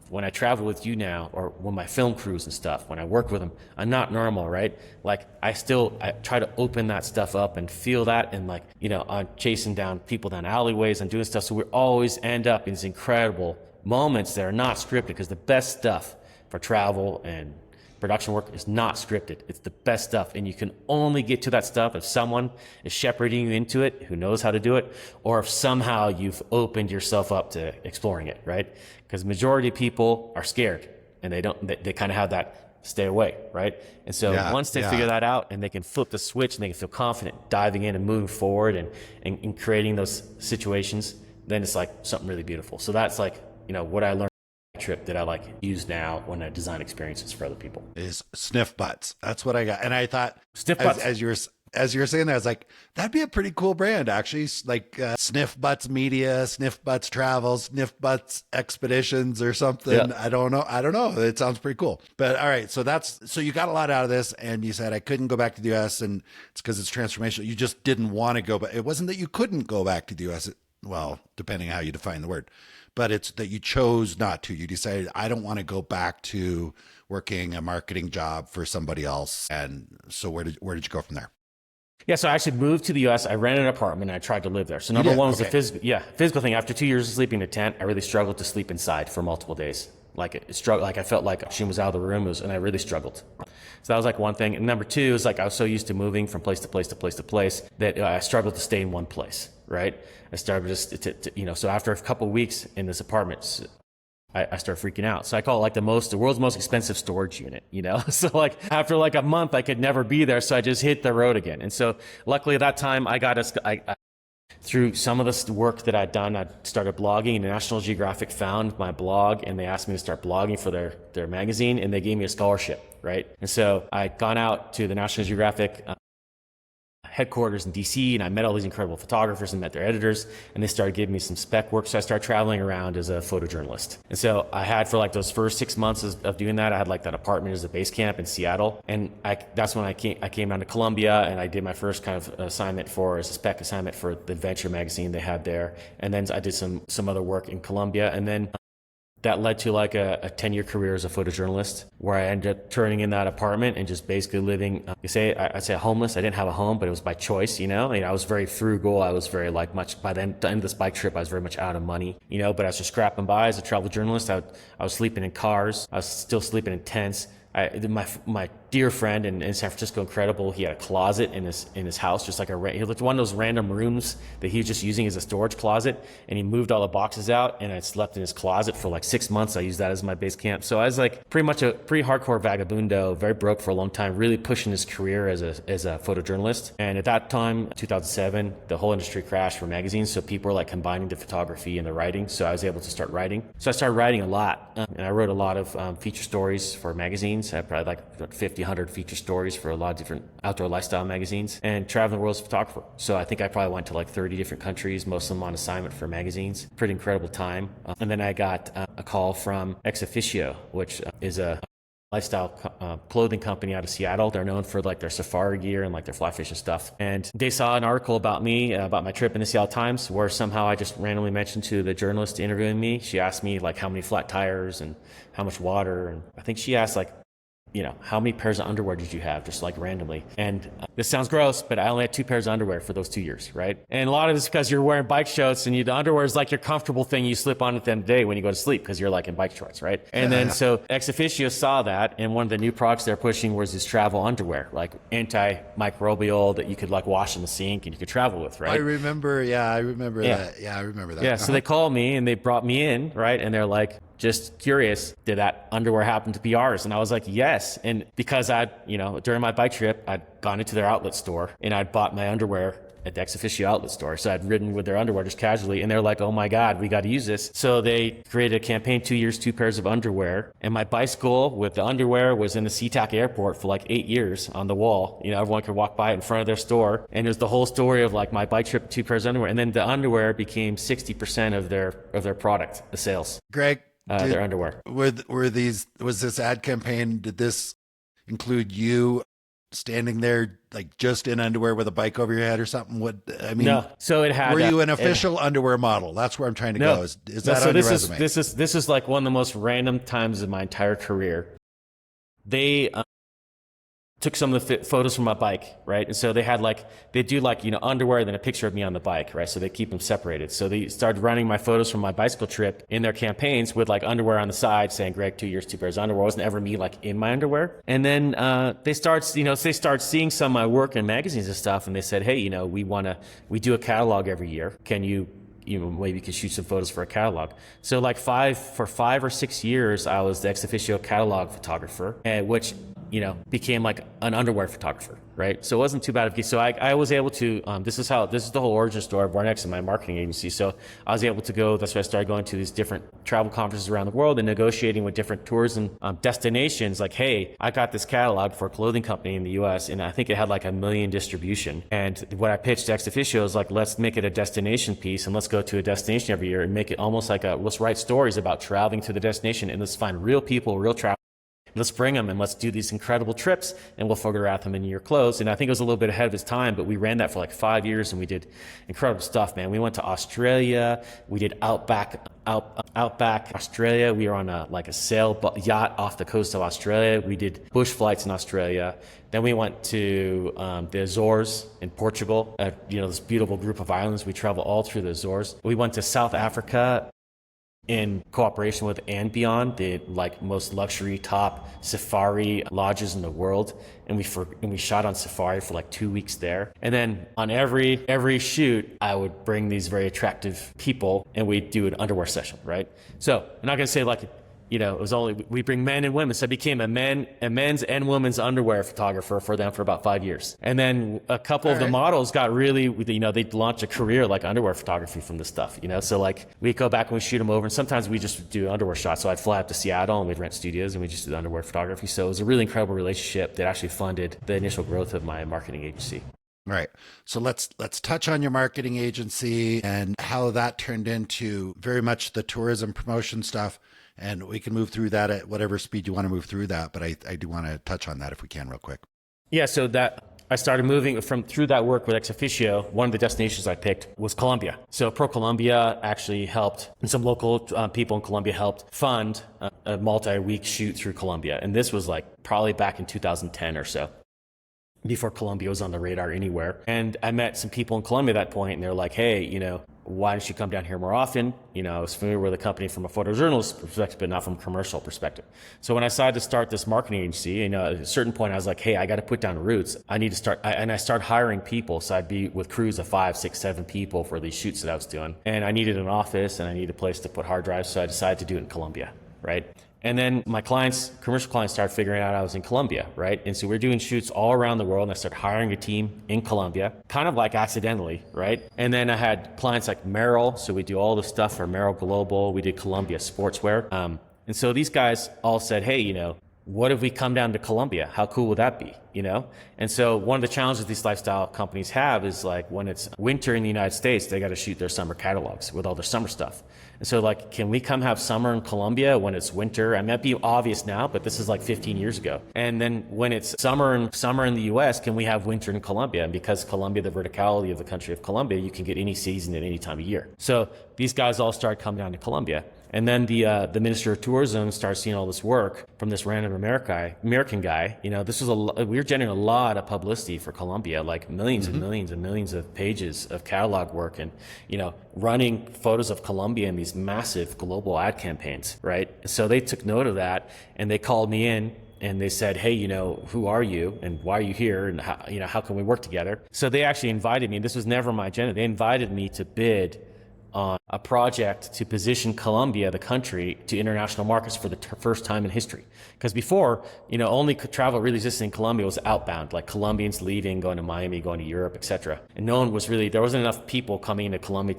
when I travel with you now, or when my film crews and stuff, when I work with them, I'm not normal, right? Like I try to open that stuff up and feel that, and like, I'm chasing down people down alleyways and doing stuff. So we always end up in these incredible moments that are not scripted, because the best stuff for travel and production work is not scripted. It's the best stuff. And you can only get to that stuff if someone is shepherding you into it, who knows how to do it, or if somehow you've opened yourself up to exploring it, right? Because the majority of people are scared, and they kind of have that stay away, right? And so once they figure that out, and they can flip the switch, and they can feel confident diving in and moving forward and creating those situations, then it's like something really beautiful. So that's like, what I learned trip that I like use now when I design experiences for other people is sniff butts. That's what I got. And I thought sniff butts. As you were saying that, I was like, that'd be a pretty cool brand, actually. Like Sniff Butts Media, Sniff Butts Travel, Sniff Butts Expeditions or something. Yeah. I don't know. It sounds pretty cool. But all right. So you got a lot out of this, and you said, I couldn't go back to the US, and it's because it's transformational. You just didn't want to go back. It wasn't that you couldn't go back to the US. Well, depending how you define the word. But it's that you chose not to. You decided, I don't want to go back to working a marketing job for somebody else. And so where did you go from there? Yeah, so I actually moved to the US. I rented an apartment, and I tried to live there. So number one was the physical thing. After 2 years of sleeping in a tent, I really struggled to sleep inside for multiple days. Like I felt like she was out of the room, and I really struggled. So that was like one thing. And number two is like I was so used to moving from place to place to place to place that I struggled to stay in one place, right? I started so after a couple of weeks in this apartment, I started freaking out. So I call it like the world's most expensive storage unit, So like after like a month, I could never be there. So I just hit the road again. And so luckily at that time, through some of the work that I'd done, I started blogging, and National Geographic found my blog, and they asked me to start blogging for their magazine, and they gave me a scholarship, right? And so I'd gone out to the National Geographic headquarters in DC, and I met all these incredible photographers and met their editors, and they started giving me some spec work. So I started traveling around as a photojournalist. And so I had, for like those first 6 months of doing that, I had like that apartment as a base camp in Seattle. And that's when I came down to Colombia, and I did my first kind of assignment as a spec assignment for the Adventure magazine they had there. And then I did some other work in Colombia. And then that led to like a 10-year career as a photojournalist, where I ended up turning in that apartment and just basically living, I'd say homeless. I didn't have a home, but it was by choice, I was very frugal. I was very by the end of this bike trip, I was very much out of money, but I was just scrapping by as a travel journalist. I was sleeping in cars. I was still sleeping in tents. My dear friend in San Francisco, incredible. He had a closet in his house, just like he looked one of those random rooms that he was just using as a storage closet, and he moved all the boxes out, and I slept in his closet for like 6 months. I used that as my base camp. So I was like pretty much a pretty hardcore vagabundo, very broke for a long time, really pushing his career as a photojournalist. And at that time, 2007, the whole industry crashed for magazines, so people were like combining the photography and the writing. So I was able to start writing. So I started writing a lot, and I wrote a lot of feature stories for magazines. I had probably like 50, 100 feature stories for a lot of different outdoor lifestyle magazines, and traveling the world as a photographer. So I think I probably went to like 30 different countries, most of them on assignment for magazines. Pretty incredible time. And then I got a call from Ex Officio, which is a lifestyle clothing company out of Seattle. They're known for like their safari gear and like their fly fishing stuff. And they saw an article about me, about my trip in the Seattle Times, where somehow I just randomly mentioned to the journalist interviewing me. She asked me like how many flat tires and how much water. And I think she asked like, how many pairs of underwear did you have, just like randomly? And this sounds gross, but I only had 2 pairs of underwear for those 2 years, right? And a lot of it's because you're wearing bike shorts, and the underwear is like your comfortable thing you slip on at the end of the day when you go to sleep, because you're like in bike shorts, right? And then so Ex Officio saw that, and one of the new products they're pushing was this travel underwear, like antimicrobial that you could like wash in the sink and you could travel with, right? I remember that. Yeah, I remember that. Yeah, so they called me and they brought me in, right? And they're like, just curious, did that underwear happen to be ours? And I was like, yes. And because during my bike trip, I'd gone into their outlet store and I'd bought my underwear at the Ex Officio outlet store. So I'd ridden with their underwear just casually, and they're like, oh my God, we got to use this. So they created a campaign, 2 years, 2 pairs of underwear. And my bicycle with the underwear was in the SeaTac airport for like 8 years on the wall. Everyone could walk by it in front of their store. And there's the whole story of like my bike trip, 2 pairs of underwear. And then the underwear became 60% of their product, the sales. Greg, their underwear. Was this ad campaign, did this include you standing there like just in underwear with a bike over your head or something? No. So it had. Were you an official underwear model? That's where I'm trying to go. Is that on your resume? This is like one of the most random times in my entire career. They took some of the photos from my bike, right? And so they do underwear, then a picture of me on the bike, right? So they keep them separated. So they started running my photos from my bicycle trip in their campaigns with like underwear on the side saying, Greg, 2 years, 2 pairs of underwear. It wasn't ever me like in my underwear. And then they start seeing some of my work in magazines and stuff. And they said, hey, we do a catalog every year. Can you maybe you could shoot some photos for a catalog. So for 5 or 6 years, I was the ex officio catalog photographer, which became like an underwear photographer, right? So it wasn't too bad of a case. So I was able to, this is the whole origin story of WhereNext and my marketing agency. So I was able to go, that's why I started going to these different travel conferences around the world and negotiating with different tourism destinations. Like, hey, I got this catalog for a clothing company in the US and I think it had like 1 million distribution. And what I pitched to ex officio is like, let's make it a destination piece and let's go to a destination every year and make it almost like let's write stories about traveling to the destination and let's find real people, real travel. Let's bring them and let's do these incredible trips and we'll photograph them in your clothes. And I think it was a little bit ahead of its time, but we ran that for like 5 years and we did incredible stuff, man. We went to Australia. We did Outback Australia. We were on a sail yacht off the coast of Australia. We did bush flights in Australia. Then we went to the Azores in Portugal, this beautiful group of islands. We traveled all through the Azores. We went to South Africa in cooperation with and Beyond, the most luxury top safari lodges in the world, and we shot on safari for 2 weeks there. And then on every shoot, I would bring these very attractive people, and we'd do an underwear session, right? So I'm not gonna say it was only, we bring men and women. So I became a men's and women's underwear photographer for them for about 5 years. And then a couple of the models got really, they'd launch a career like underwear photography from this stuff, So we'd go back and we'd shoot them over. And sometimes we just do underwear shots. So I'd fly up to Seattle and we'd rent studios and we just do underwear photography. So it was a really incredible relationship that actually funded the initial growth of my marketing agency. Right. So let's touch on your marketing agency and how that turned into very much the tourism promotion stuff. And we can move through that at whatever speed you want to move through that. But I do want to touch on that if we can real quick. Yeah, so that I started moving through that work with ex officio. One of the destinations I picked was Colombia. So Pro Colombia actually helped, and some local people in Colombia helped fund a multi-week shoot through Colombia. And this was probably back in 2010 or so, before Colombia was on the radar anywhere. And I met some people in Colombia at that point, and they're like, hey, why don't you come down here more often? I was familiar with the company from a photojournalist perspective, but not from a commercial perspective. So when I decided to start this marketing agency, at a certain point I was like, hey, I got to put down roots. I need to start, and I started hiring people. So I'd be with crews of 5, 6, 7 people for these shoots that I was doing. And I needed an office and I needed a place to put hard drives. So I decided to do it in Colombia, right? And then my commercial clients started figuring out I was in Colombia, right? And so we're doing shoots all around the world, and I started hiring a team in Colombia, kind of accidentally, right? And then I had clients like Merrill, so we do all the stuff for Merrill Global. We did Colombia Sportswear. And so these guys all said, hey, what if we come down to Colombia? How cool would that be, And so one of the challenges these lifestyle companies have is when it's winter in the United States, they got to shoot their summer catalogs with all their summer stuff. And so can we come have summer in Colombia when it's winter? I mean, that'd be obvious now, but this is 15 years ago. And then when it's summer in the US, can we have winter in Colombia? And because Colombia, the verticality of the country of Colombia, you can get any season at any time of year. So these guys all started coming down to Colombia. And then the Minister of Tourism started seeing all this work from this random American guy. This was we were generating a lot of publicity for Colombia, millions and millions and millions of pages of catalog work, and running photos of Colombia in these massive global ad campaigns, right? So they took note of that and they called me in. And they said, hey, who are you and why are you here? And how can we work together? So they actually invited me. This was never my agenda. They invited me to bid on a project to position Colombia, the country, to international markets for the first time in history. Because before, only travel really existed in Colombia was outbound, like Colombians leaving, going to Miami, going to Europe, etc. And there wasn't enough people coming into Colombia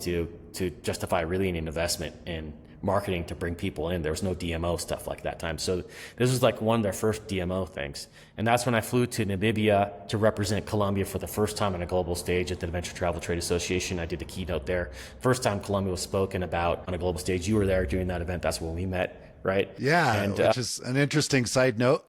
to justify really an investment in marketing to bring people in. There was no DMO stuff like that time. So this was one of their first DMO things. And that's when I flew to Namibia to represent Colombia for the first time on a global stage at the Adventure Travel Trade Association. I did the keynote there. First time Colombia was spoken about on a global stage. You were there during that event. That's when we met, right? Yeah, which is an interesting side note.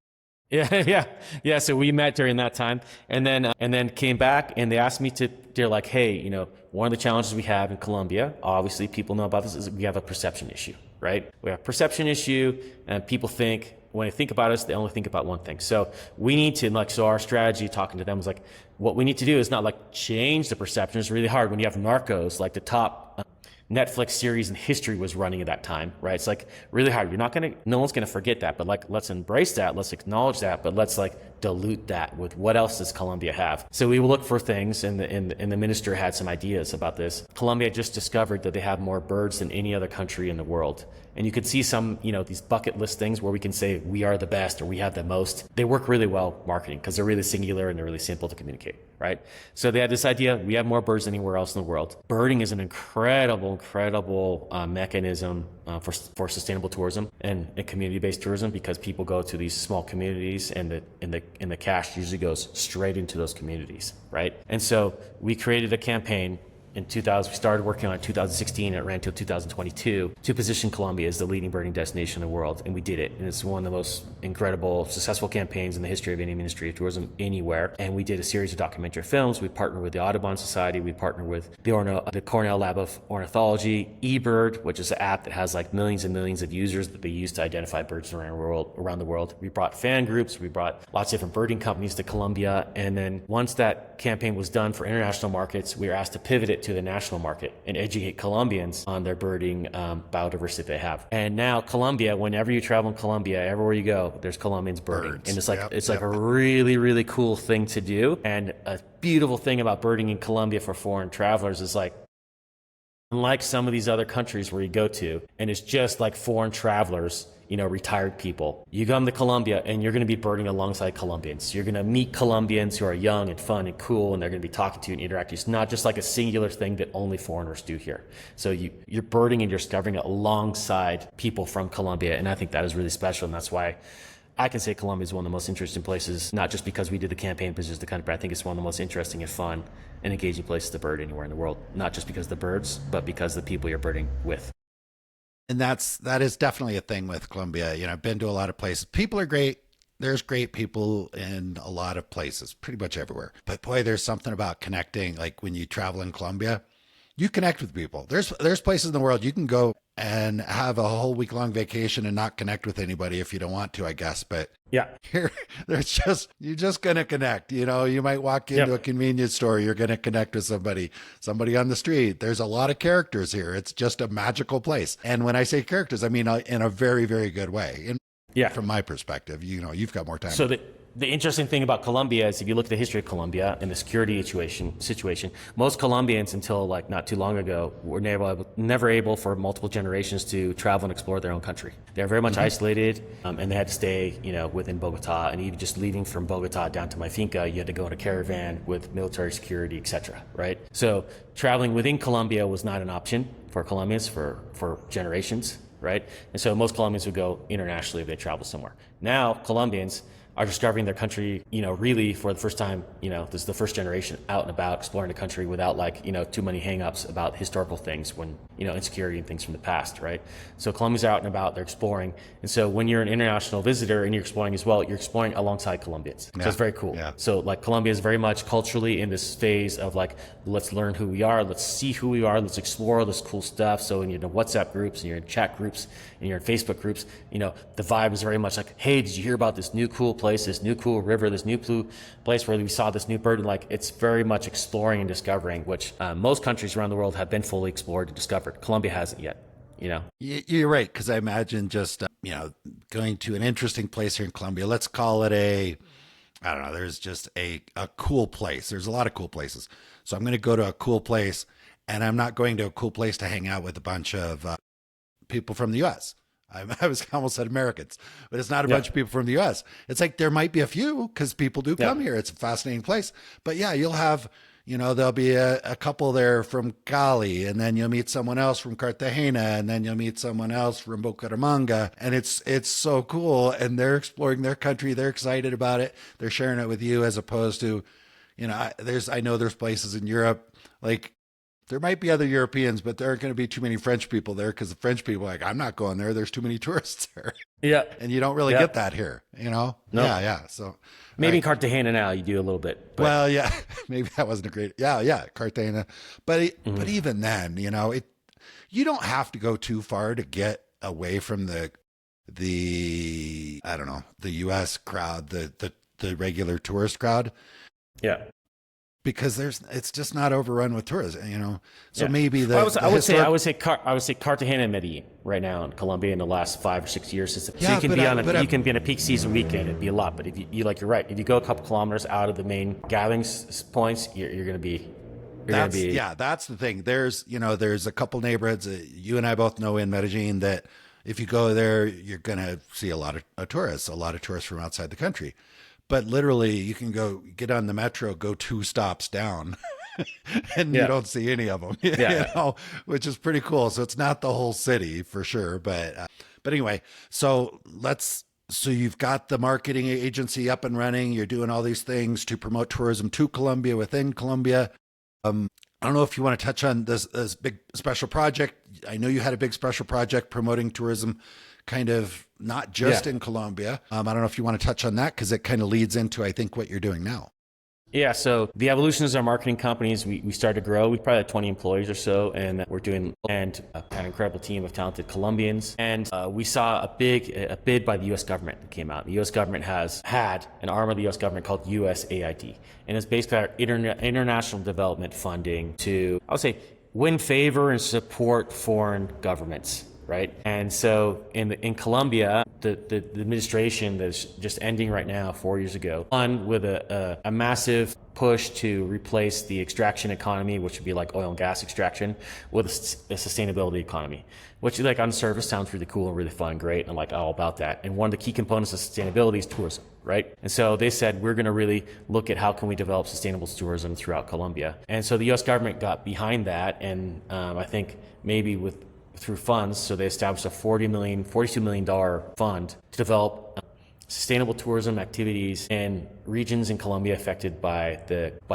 Yeah, yeah. So we met during that time, and then came back, and they asked me to. They're like, hey, one of the challenges we have in Colombia, obviously people know about this, is we have a perception issue, right? We have a perception issue, and people think when they think about us, they only think about one thing. So we need to so our strategy, talking to them, was like, what we need to do is not like change the perception. It's really hard when you have Narcos, like the top Netflix series in history was running at that time, right? It's like really hard. No one's gonna forget that, but like, let's embrace that, let's acknowledge that, but let's like dilute that with what else does Colombia have? So we look for things, and the minister had some ideas about this. Colombia just discovered that they have more birds than any other country in the world. And you could see some, these bucket list things where we can say we are the best or we have the most. They work really well marketing because they're really singular and they're really simple to communicate, right? So they had this idea, we have more birds than anywhere else in the world. Birding is an incredible mechanism for sustainable tourism and community-based tourism, because people go to these small communities, and the cash usually goes straight into those communities, right? And so we created a campaign in 2000. We started working on it in 2016, and it ran until 2022 to position Colombia as the leading birding destination in the world. And we did it. And it's one of the most incredible, successful campaigns in the history of any ministry of tourism anywhere. And we did a series of documentary films. We partnered with the Audubon Society. We partnered with the Cornell Lab of Ornithology, eBird, which is an app that has like millions and millions of users that they use to identify birds around the world. We brought fan groups. We brought lots of different birding companies to Colombia. And then once that campaign was done for international markets, we were asked to pivot it to the national market and educate Colombians on their birding biodiversity they have. And now Colombia, whenever you travel in Colombia, everywhere you go, there's Colombians birding. Birds. And it's like like a really, really cool thing to do. And a beautiful thing about birding in Colombia for foreign travelers is like, unlike some of these other countries where you go to, and it's just like foreign travelers, retired people. You come to Colombia and you're going to be birding alongside Colombians. You're going to meet Colombians who are young and fun and cool, and they're going to be talking to you and interacting. It's not just like a singular thing that only foreigners do here. So you're birding and you're discovering it alongside people from Colombia, and I think that is really special, and that's why I can say Colombia is one of the most interesting places, not just because we did the campaign, but just the country, but I think it's one of the most interesting and fun and engaging places to bird anywhere in the world. Not just because of the birds, but because of the people you're birding with. And that is definitely a thing with Colombia. I've been to a lot of places. People are great. There's great people in a lot of places, pretty much everywhere. But boy, there's something about connecting. Like when you travel in Colombia, you connect with people. There's places in the world you can go and have a whole week-long vacation and not connect with anybody if you don't want to, I guess. But yeah, here, you're just going to connect. You might walk into a convenience store. You're going to connect with somebody on the street. There's a lot of characters here. It's just a magical place. And when I say characters, I mean in a very, very good way. From my perspective, you've got more time. So the interesting thing about Colombia is if you look at the history of Colombia and the security situation, most Colombians until like not too long ago were never able for multiple generations to travel and explore their own country. They're very much isolated, and they had to stay, within Bogota. And even just leaving from Bogota down to my finca, you had to go in a caravan with military security, etc. Right? So traveling within Colombia was not an option for Colombians for generations. Right? And so most Colombians would go internationally if they travel somewhere. Now Colombians are discovering their country, really for the first time. This is the first generation out and about exploring the country without too many hangups about historical things when, insecurity and things from the past, right? So Colombians are out and about, they're exploring. And so when you're an international visitor and you're exploring as well, you're exploring alongside Colombians. So it's very cool. Yeah. So Colombia is very much culturally in this phase of let's learn who we are, let's see who we are, let's explore this cool stuff. So when you're in WhatsApp groups and you're in chat groups and you're in Facebook groups, the vibe is very much like, hey, did you hear about this new cool place, this new cool river, this new place where we saw this new bird? And it's very much exploring and discovering, which most countries around the world have been fully explored and discovered. Colombia hasn't yet. You're right, because I imagine just going to an interesting place here in Colombia. Let's call it I don't know. There's just a cool place. There's a lot of cool places. So I'm going to go to a cool place, and I'm not going to a cool place to hang out with a bunch of people from the U.S. I was almost said Americans, but it's not a bunch of people from the U.S. It's like there might be a few because people do come here. It's a fascinating place. But yeah, you'll have, there'll be a couple there from Cali, and then you'll meet someone else from Cartagena, and then you'll meet someone else from Bucaramanga. And it's so cool. And they're exploring their country. They're excited about it. They're sharing it with you, as opposed to, I know there's places in Europe, like There might be other Europeans, but there aren't going to be too many French people there because the French people are like, I'm not going there. There's too many tourists there. Yeah. And you don't really get that here, you know? No. Yeah. So maybe in Cartagena now you do a little bit. But. Well, yeah, maybe that wasn't a great. Yeah, Cartagena. But even then, you know, you don't have to go too far to get away from the I don't know, the U.S. crowd, the regular tourist crowd. Yeah. Because it's just not overrun with tourists, you know. So maybe I would say Cartagena and Medellin right now in Colombia in the last 5 or 6 years. So you can you can be in a peak season weekend. It'd be a lot, but if you like, you're right. If you go a couple kilometers out of the main gathering points, you're going to be. That's the thing. There's a couple neighborhoods you and I both know in Medellin that if you go there, you're going to see a lot of tourists from outside the country. But literally, you can go get on the metro, go 2 stops down, and you don't see any of them. You know, which is pretty cool. So it's not the whole city for sure, but anyway. So you've got the marketing agency up and running. You're doing all these things to promote tourism to Colombia, within Colombia. I don't know if you want to touch on this big special project. I know you had a big special project promoting tourism, kind of not just in Colombia. I don't know if you want to touch on that because it kind of leads into, I think, what you're doing now. Yeah, so the evolution is our marketing companies. We started to grow. We probably had 20 employees or so, and we're doing an incredible team of talented Colombians. And we saw a bid by the U.S. government that came out. The U.S. government has had an arm of the U.S. government called USAID, and it's basically our international development funding to, I would say, win favor and support foreign governments. Right. And so in Colombia, the administration that's just ending right now, 4 years ago, with a massive push to replace the extraction economy, which would be like oil and gas extraction, with a sustainability economy, which like on the surface sounds really cool and really fun, great. And I'm like all about that. And one of the key components of sustainability is tourism. Right. And so they said, we're going to really look at how can we develop sustainable tourism throughout Colombia. And so the U.S. government got behind that. And I think maybe through funds, so they established a $42 million fund to develop sustainable tourism activities in regions in Colombia affected by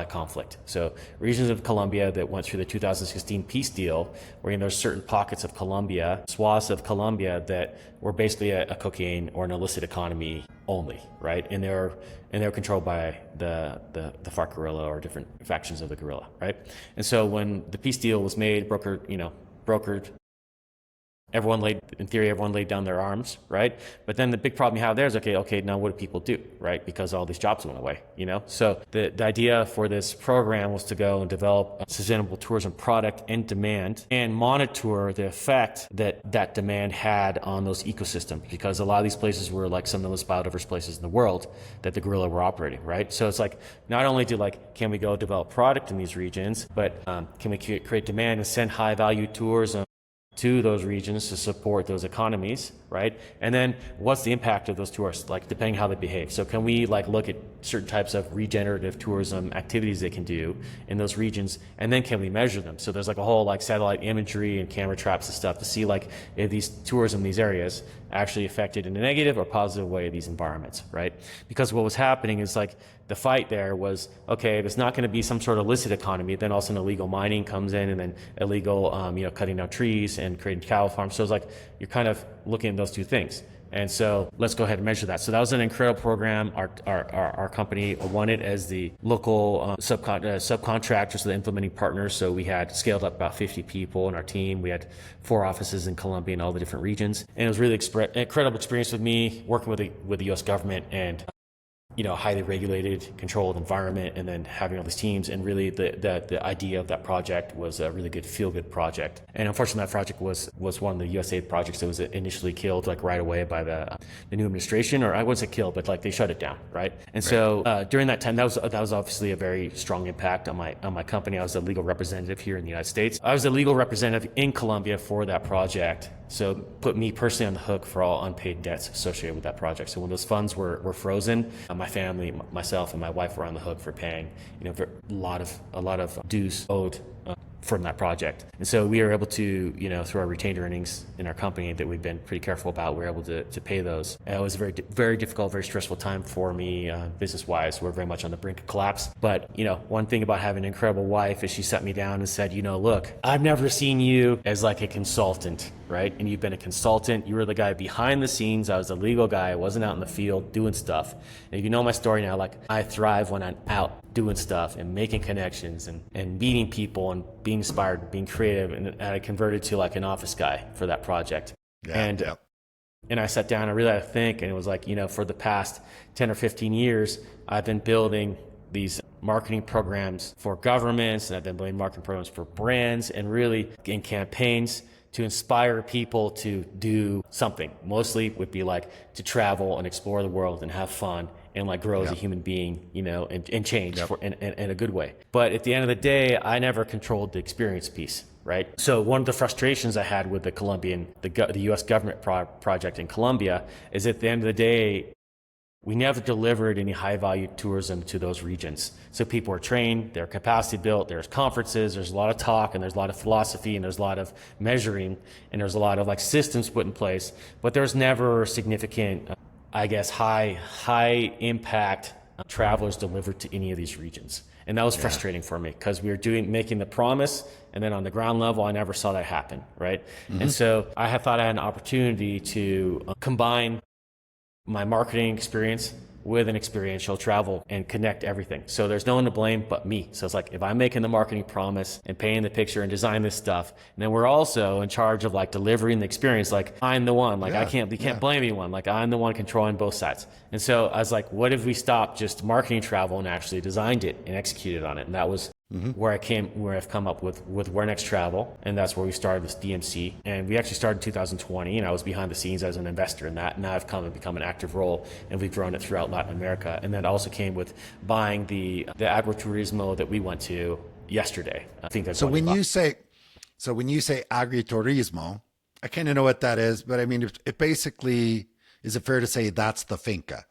conflict. So regions of Colombia that went through the 2016 peace deal, where there's certain pockets of Colombia, swaths of Colombia that were basically a cocaine or an illicit economy only, right? And they're controlled by the FARC guerrilla or different factions of the guerrilla, right? And so when the peace deal was made, brokered. Everyone laid down their arms, right? But then the big problem you have there is, okay, now what do people do, right? Because all these jobs went away, you know? So the idea for this program was to go and develop a sustainable tourism product and demand and monitor the effect that demand had on those ecosystems, because a lot of these places were like some of the most biodiverse places in the world that the guerrilla were operating, right? So it's like, not only can we go develop product in these regions, but can we create demand and send high value tourism to those regions to support those economies, right? And then what's the impact of those tourists, like depending how they behave. So can we look at certain types of regenerative tourism activities they can do in those regions, and then can we measure them? So there's a whole satellite imagery and camera traps and stuff to see if these tourism in these areas actually affected in a negative or positive way these environments, right? Because what was happening is the fight there was, okay, there's not going to be some sort of illicit economy, then all of a sudden illegal mining comes in, and then illegal cutting down trees and creating cattle farms. So it's you're kind of looking at those two things. And so let's go ahead and measure that. So that was an incredible program. Our company won it as the local subcontractors to the implementing partners. So we had scaled up about 50 people in our team. We had 4 offices in Colombia and all the different regions. And it was really incredible experience with me working with the U.S. government and highly regulated, controlled environment, and then having all these teams. And really the idea of that project was a really good feel-good project. And unfortunately, that project was one of the USAID projects that was initially killed right away by the new administration, or I wouldn't say killed, but they shut it down, right? And so during that time, that was obviously a very strong impact on my company. I was a legal representative here in the United States. I was a legal representative in Colombia for that project. So put me personally on the hook for all unpaid debts associated with that project. So when those funds were frozen, my family, myself, and my wife were on the hook for paying, a lot of dues owed from that project. And so we were able to, through our retained earnings in our company that we've been pretty careful about, we're able to pay those. And it was a very, very difficult, very stressful time for me business-wise. We're very much on the brink of collapse. But, one thing about having an incredible wife is she sat me down and said, look, I've never seen you as like a consultant, right? And you've been a consultant. You were the guy behind the scenes. I was a legal guy. I wasn't out in the field doing stuff. And if you know my story now, like I thrive when I'm out doing stuff and making connections and meeting people and being inspired, being creative. And I converted to like an office guy for that project. And I sat down and really had to think, and it was like, for the past 10 or 15 years, I've been building these marketing programs for governments, and I've been building marketing programs for brands, and really in campaigns to inspire people to do something. Mostly would be like to travel and explore the world and have fun and like grow as a human being, and change in a good way. But at the end of the day, I never controlled the experience piece, right? So one of the frustrations I had with the U.S. government project in Colombia is at the end of the day, we never delivered any high value tourism to those regions. So people are trained, their capacity built, there's conferences, there's a lot of talk, and there's a lot of philosophy, and there's a lot of measuring, and there's a lot of like systems put in place, but there's never significant, high impact travelers delivered to any of these regions. And that was frustrating for me because we were making the promise, and then on the ground level, I never saw that happen, right? Mm-hmm. And so I thought I had an opportunity to combine my marketing experience with an experiential travel and connect everything. So there's no one to blame but me. So it's like, if I'm making the marketing promise and painting the picture and design this stuff, and then we're also in charge of like delivering the experience, like I'm the one, like you can't blame anyone. Like I'm the one controlling both sides. And so I was like, what if we stopped just marketing travel and actually designed it and executed on it? And that was where I've come up with WhereNext Travel, and that's where we started this DMC. And we actually started in 2020, and I was behind the scenes as an investor in that. And now I've come and become an active role, and we've grown it throughout Latin America. And that also came with buying the agriturismo that we went to yesterday. I think that's when you say agriturismo, I kind of know what that is, but I mean, it basically, is it fair to say that's the finca?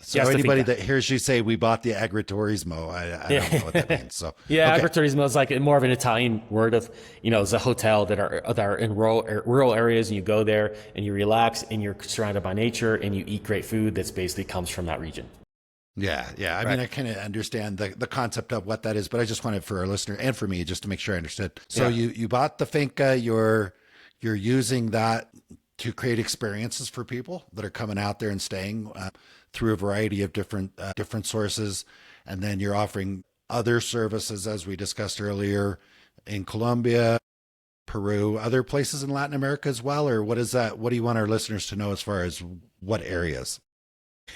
So yes, anybody that hears you say we bought the agriturismo, I don't know what that means. So agriturismo is like more of an Italian word of, it's a hotel that are in rural areas, and you go there and you relax and you're surrounded by nature and you eat great food that's basically comes from that region. Yeah. I mean, I kind of understand the concept of what that is, but I just wanted for our listener and for me just to make sure I understood. So you bought the finca, you're using that to create experiences for people that are coming out there and staying through a variety of different sources. And then you're offering other services, as we discussed earlier, in Colombia, Peru, other places in Latin America as well? Or what is that? What do you want our listeners to know as far as what areas?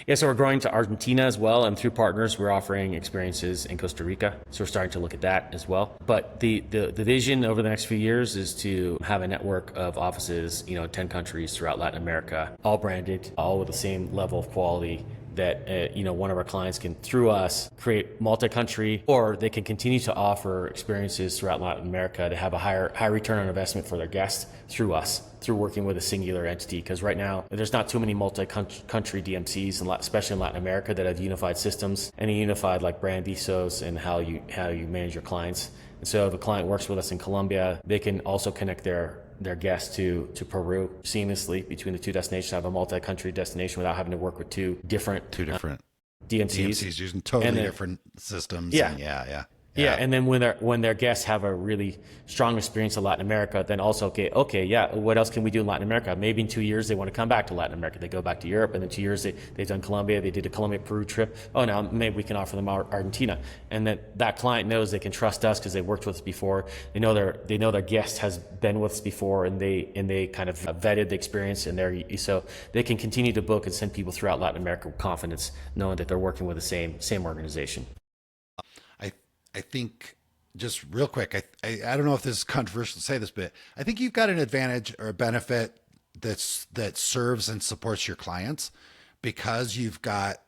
Yeah, so we're growing to Argentina as well, and through partners, we're offering experiences in Costa Rica. So we're starting to look at that as well. But the vision over the next few years is to have a network of offices, 10 countries throughout Latin America, all branded, all with the same level of quality that, one of our clients can, through us, create multi-country, or they can continue to offer experiences throughout Latin America to have a high return on investment for their guests through us, through working with a singular entity. Because right now, there's not too many multi-country DMCs, especially in Latin America, that have unified systems and a unified like brand ethos and how you manage your clients. And so if a client works with us in Colombia, they can also connect their guests to Peru seamlessly between the two destinations, have a multi-country destination without having to work with two different DMCs. DMCs using totally different systems. Yeah, and then when their guests have a really strong experience in Latin America, then also what else can we do in Latin America? Maybe in 2 years they want to come back to Latin America. They go back to Europe, and in 2 years they've done Colombia. They did a Colombia-Peru trip. Oh, now maybe we can offer them Argentina, and that client knows they can trust us because they worked with us before. They know their guest has been with us before, and they kind of vetted the experience, and so they can continue to book and send people throughout Latin America with confidence, knowing that they're working with the same organization. I think, just real quick, I don't know if this is controversial to say this, but I think you've got an advantage or a benefit that serves and supports your clients because you've got,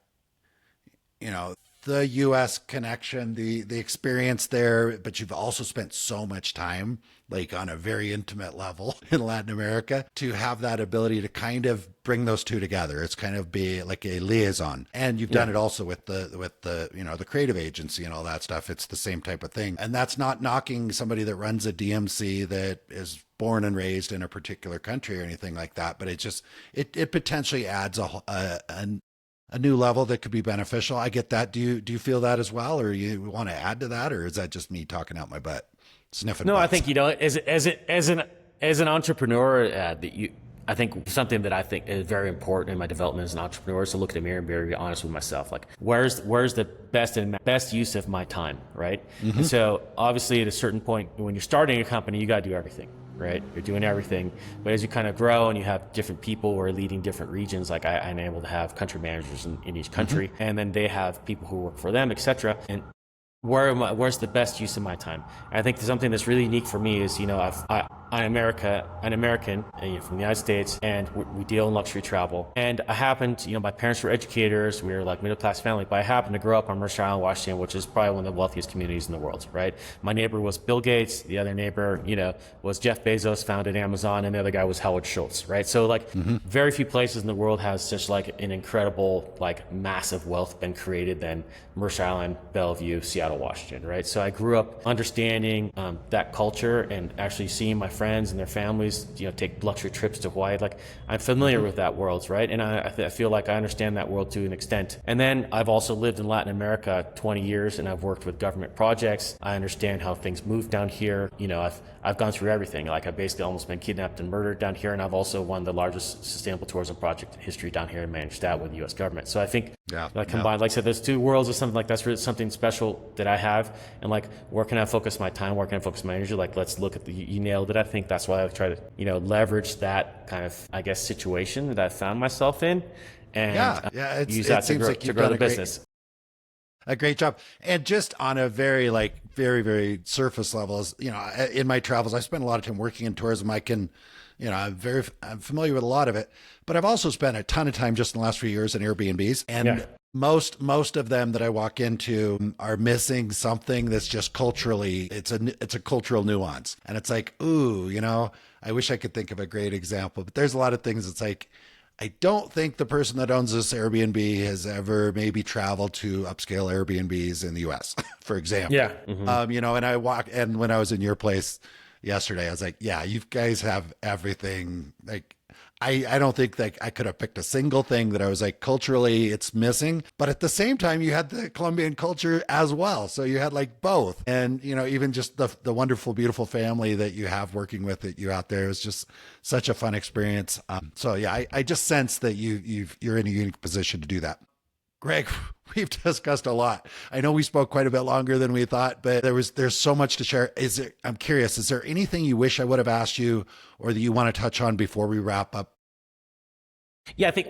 the U.S. connection, the experience there, but you've also spent so much time, like on a very intimate level in Latin America, to have that ability to kind of bring those two together. It's kind of be like a liaison. And you've done it also with the the creative agency and all that stuff. It's the same type of thing. And that's not knocking somebody that runs a DMC that is born and raised in a particular country or anything like that. But it potentially adds a new level that could be beneficial. I get that. Do you feel that as well, or you want to add to that, or is that just me talking out my butt, sniffing? No, butts? I think as an entrepreneur, I think something that I think is very important in my development as an entrepreneur is to look in the mirror and be very honest with myself. Like, where's the best use of my time, right? And so obviously at a certain point when you're starting a company, you got to do everything. Right? You're doing everything. But as you kind of grow and you have different people who are leading different regions, like I'm able to have country managers in each country, and then they have people who work for them, etc. And where's the best use of my time? And I think something that's really unique for me is, I'm an American from the United States, and we deal in luxury travel. And I happened, my parents were educators. We were like middle class family, but I happened to grow up on Mercer Island, Washington, which is probably one of the wealthiest communities in the world, right? My neighbor was Bill Gates. The other neighbor, was Jeff Bezos, founded Amazon, and the other guy was Howard Schultz, right? So very few places in the world has such like an incredible, like massive wealth been created than Mercer Island, Bellevue, Seattle, Washington, right? So I grew up understanding that culture and actually seeing my friends and their families, take luxury trips to Hawaii. Like, I'm familiar with that world, right? And I feel like I understand that world to an extent. And then I've also lived in Latin America 20 years, and I've worked with government projects. I understand how things move down here. I've gone through everything. Like, I've basically almost been kidnapped and murdered down here, and I've also won the largest sustainable tourism project in history down here and managed that with the U.S. government. So I think combined, like I said, those two worlds are something like that's really something special that I have. And like, where can I focus my time? Where can I focus my energy? Like, let's look at you nailed it. I think that's why I try to, leverage that kind of, I guess, situation that I found myself in, and use that to grow the business. A great job. And just on a very, very, very surface level, in my travels, I spent a lot of time working in tourism. I can, I'm familiar with a lot of it, but I've also spent a ton of time just in the last few years in Airbnbs. And most of them that I walk into are missing something that's just culturally, it's a cultural nuance. And it's like, ooh, I wish I could think of a great example, but there's a lot of things. It's like, I don't think the person that owns this Airbnb has ever maybe traveled to upscale Airbnbs in the US, for example. Yeah. And when I was in your place yesterday, I was like, yeah, you guys have everything. Like, I don't think that I could have picked a single thing that I was like, culturally it's missing, but at the same time you had the Colombian culture as well. So you had like both. And, even just the wonderful, beautiful family that you have working with you out there is just such a fun experience. I just sense that you're in a unique position to do that. Gregg, we've discussed a lot. I know we spoke quite a bit longer than we thought, but there's so much to share. I'm curious, is there anything you wish I would have asked you or that you want to touch on before we wrap up? Yeah, I think,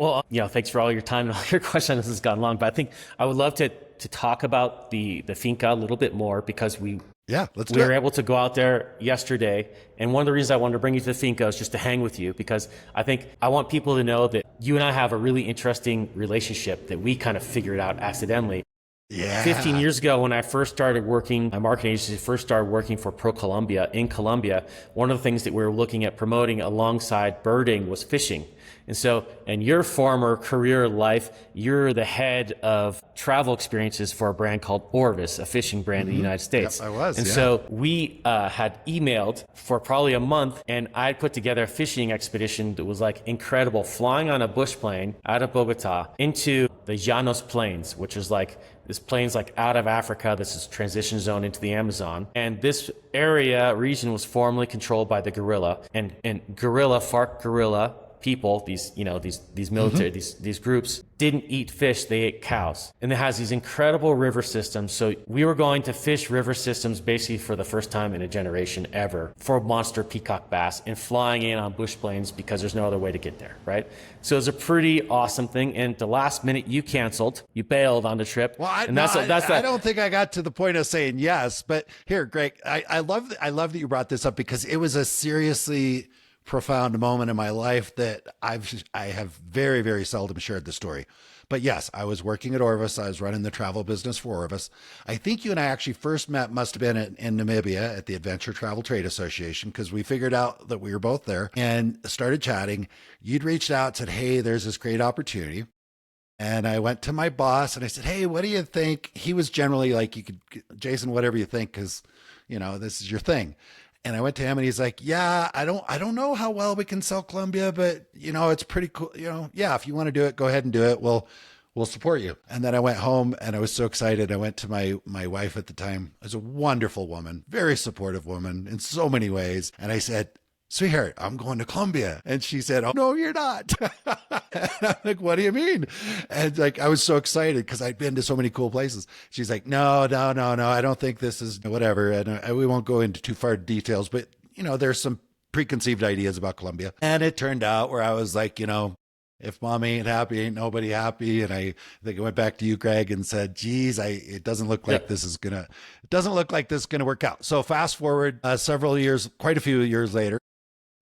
thanks for all your time and all your questions. This has gone long, but I think I would love to talk about the finca a little bit more, because we were able to go out there yesterday. And one of the reasons I wanted to bring you to the finca is just to hang with you, because I think I want people to know that you and I have a really interesting relationship that we kind of figured out accidentally. Yeah. 15 years ago, when I first started working, my marketing agency first started working for Pro Colombia in Colombia, one of the things that we were looking at promoting alongside birding was fishing. And so in your former career life, you're the head of travel experiences for a brand called Orvis, a fishing brand in the United States. Yep, I was. And so we had emailed for probably a month, and I put together a fishing expedition that was like incredible, flying on a bush plane out of Bogota into the Llanos Plains, which is like this plains like out of Africa. This is transition zone into the Amazon. And this region was formerly controlled by the guerrilla, and FARC guerrilla people, these military, these groups didn't eat fish, they ate cows. And it has these incredible river systems. So we were going to fish river systems basically for the first time in a generation ever for monster peacock bass, and flying in on bush planes because there's no other way to get there, right? So it was a pretty awesome thing. And the last minute you bailed on the trip. Well, I don't think I got to the point of saying yes, but here, Gregg, I love that you brought this up, because it was a seriously profound moment in my life that I have very, very seldom shared the story. But yes, I was working at Orvis. I was running the travel business for Orvis. I think you and I actually first met, must have been in Namibia at the Adventure Travel Trade Association, because we figured out that we were both there and started chatting. You'd reached out, said, hey, there's this great opportunity. And I went to my boss and I said, hey, what do you think? He was generally like, you could, Jason, whatever you think, because, this is your thing. And I went to him and he's like, yeah, I don't know how well we can sell Colombia, but it's pretty cool. Yeah, if you want to do it, go ahead and do it. We'll support you. And then I went home and I was so excited. I went to my wife at the time. It was a wonderful woman, very supportive woman in so many ways. And I said, sweetheart, I'm going to Colombia. And she said, oh, no, you're not. And I'm like, what do you mean? And like, I was so excited because I'd been to so many cool places. She's like, no, I don't think this is whatever. And we won't go into too far details, but there's some preconceived ideas about Colombia. And it turned out where I was like, if mommy ain't happy, ain't nobody happy. And I think I went back to you, Greg, and said, geez, it doesn't look like this is gonna work out. So fast forward several years, quite a few years later,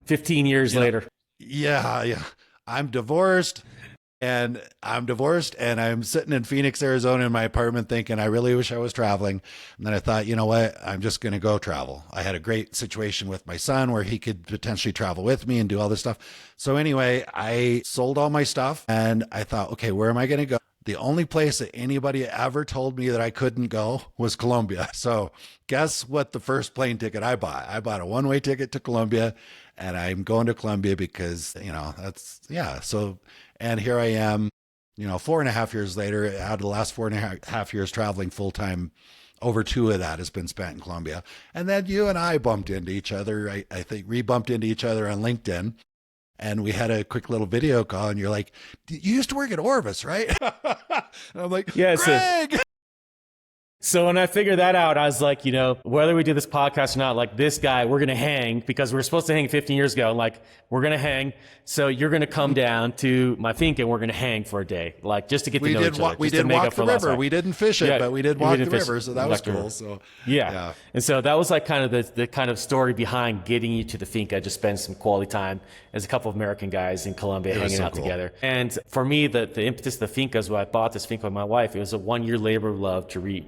15 years later. Yeah. I'm divorced and I'm sitting in Phoenix, Arizona in my apartment thinking, I really wish I was traveling. And then I thought, you know what? I'm just going to go travel. I had a great situation with my son where he could potentially travel with me and do all this stuff. So anyway, I sold all my stuff and I thought, okay, where am I going to go? The only place that anybody ever told me that I couldn't go was Colombia. So guess what the first plane ticket I bought? I bought a one-way ticket to Colombia, and I'm going to Colombia because, So, and here I am, 4.5 years later, out of the last 4.5 years traveling full-time, over 2 of that has been spent in Colombia. And then you and I bumped into each other. I think we bumped into each other on LinkedIn. And we had a quick little video call and you're like, you used to work at Orvis, right? And I'm like, yeah, Greg! So when I figured that out, I was like, whether we do this podcast or not, like this guy, we're going to hang because we were supposed to hang 15 years ago. Like we're going to hang. So you're going to come down to my finca and we're going to hang for a day, like just to get to know each other. We did walk the river. We didn't fish it, but we did walk the river. So that was cool. So yeah. And so that was like kind of the kind of story behind getting you to the finca, just spend some quality time as a couple of American guys in Colombia hanging out together. And for me, the impetus of the finca is when I bought this finca with my wife. It was a 1-year labor of love to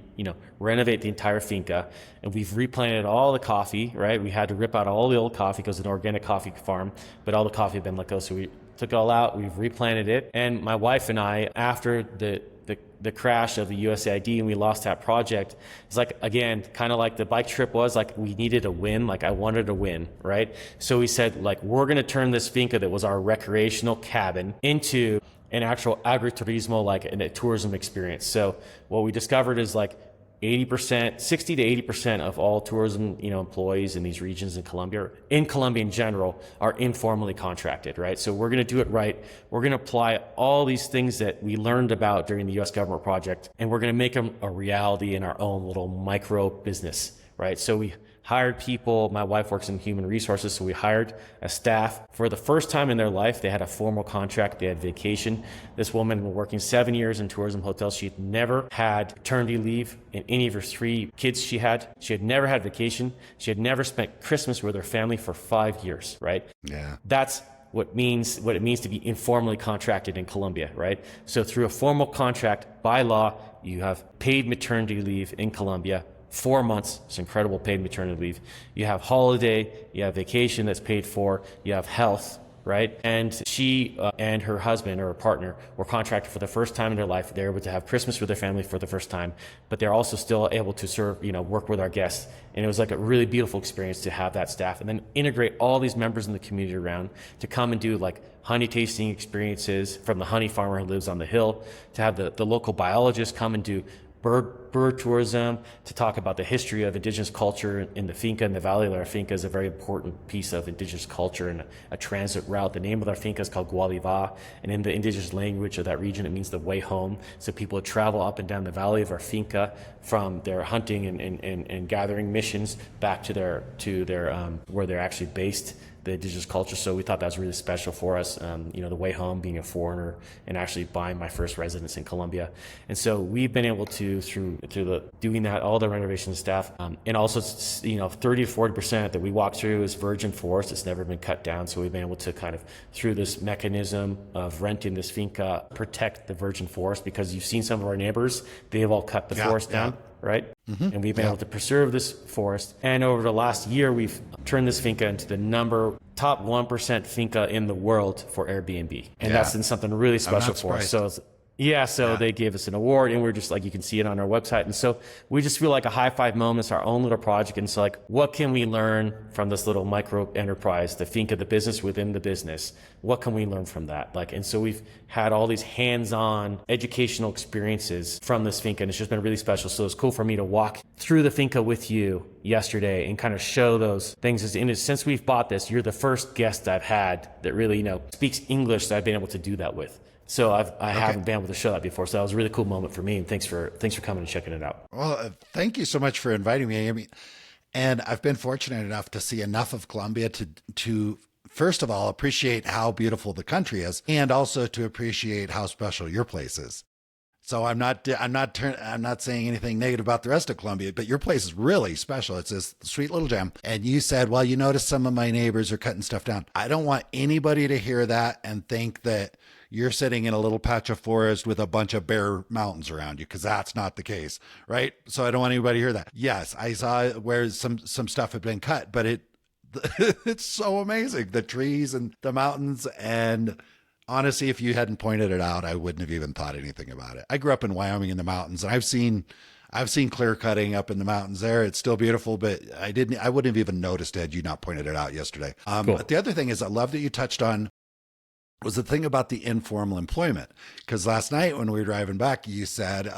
renovate the entire finca. And we've replanted all the coffee, right? We had to rip out all the old coffee because it's an organic coffee farm, but all the coffee had been let go. So we took it all out, we've replanted it. And my wife and I, after the crash of the USAID and we lost that project, it's like, again, kind of like the bike trip was, like we needed a win, like I wanted a win, right? So we said, like, we're going to turn this finca that was our recreational cabin into an actual agriturismo, like a tourism experience. So what we discovered is like 60 to 80% of all tourism, employees in these regions in Colombia in general, are informally contracted, right? So we're going to do it right. We're going to apply all these things that we learned about during the U.S. government project, and we're going to make them a reality in our own little micro business, right? So we hired people. My wife works in human resources, so we hired a staff. For the first time in their life, they had a formal contract. They had vacation. This woman was working 7 years in tourism hotels. She had never had paternity leave in any of her 3 kids she had. She had never had vacation. She had never spent Christmas with her family for 5 years, right? Yeah. That's what it means to be informally contracted in Colombia, right? So through a formal contract, by law, you have paid maternity leave in Colombia, 4 months. It's incredible paid maternity leave. You have holiday, you have vacation that's paid for, you have health, right? And she and her husband or her partner were contracted for the first time in their life. They're able to have Christmas with their family for the first time, but they're also still able to serve, work with our guests. And it was like a really beautiful experience to have that staff and then integrate all these members in the community around to come and do like honey tasting experiences from the honey farmer who lives on the hill, to have the local biologists come and do bird tourism, to talk about the history of indigenous culture in the finca. And the Valley of our Finca is a very important piece of indigenous culture and a transit route. The name of our finca is called Gualiva, and in the indigenous language of that region, it means the way home. So people would travel up and down the Valley of our Finca from their hunting and gathering missions back to their where they're actually based the indigenous culture. So we thought that was really special for us. The way home, being a foreigner and actually buying my first residence in Colombia. And so we've been able to, through doing that, all the renovation staff, and also, 30 to 40% that we walk through is virgin forest. It's never been cut down. So we've been able to kind of, through this mechanism of renting this finca, protect the virgin forest, because you've seen some of our neighbors, they've all cut the forest down. Right? Mm-hmm. And we've been able to preserve this forest. And over the last year, we've turned this finca into the top 1% finca in the world for Airbnb. And that's been something really special for us. So they gave us an award, and we're just like, you can see it on our website. And so we just feel like a high five moment. It's our own little project. And so like, what can we learn from this little micro enterprise, the finca, the business within the business? What can we learn from that? And so we've had all these hands-on educational experiences from this finca, and it's just been really special. So it's cool for me to walk through the finca with you yesterday and kind of show those things. Since we've bought this, you're the first guest I've had that really, speaks English that I've been able to do that with. So I haven't been able to show that before. So that was a really cool moment for me. And thanks for coming and checking it out. Well, thank you so much for inviting me. And I've been fortunate enough to see enough of Colombia to first of all, appreciate how beautiful the country is, and also to appreciate how special your place is. So I'm not saying anything negative about the rest of Colombia, but your place is really special. It's this sweet little gem. And you said, well, you notice some of my neighbors are cutting stuff down. I don't want anybody to hear that and think that you're sitting in a little patch of forest with a bunch of bare mountains around you, because that's not the case, right? So I don't want anybody to hear that. Yes, I saw where some stuff had been cut, but it's so amazing, the trees and the mountains. And honestly, if you hadn't pointed it out, I wouldn't have even thought anything about it. I grew up in Wyoming in the mountains, and I've seen clear cutting up in the mountains there. It's still beautiful, but I wouldn't have even noticed had you not pointed it out yesterday. Cool. But the other thing is, I love that you touched on was the thing about the informal employment. Because last night when we were driving back, you said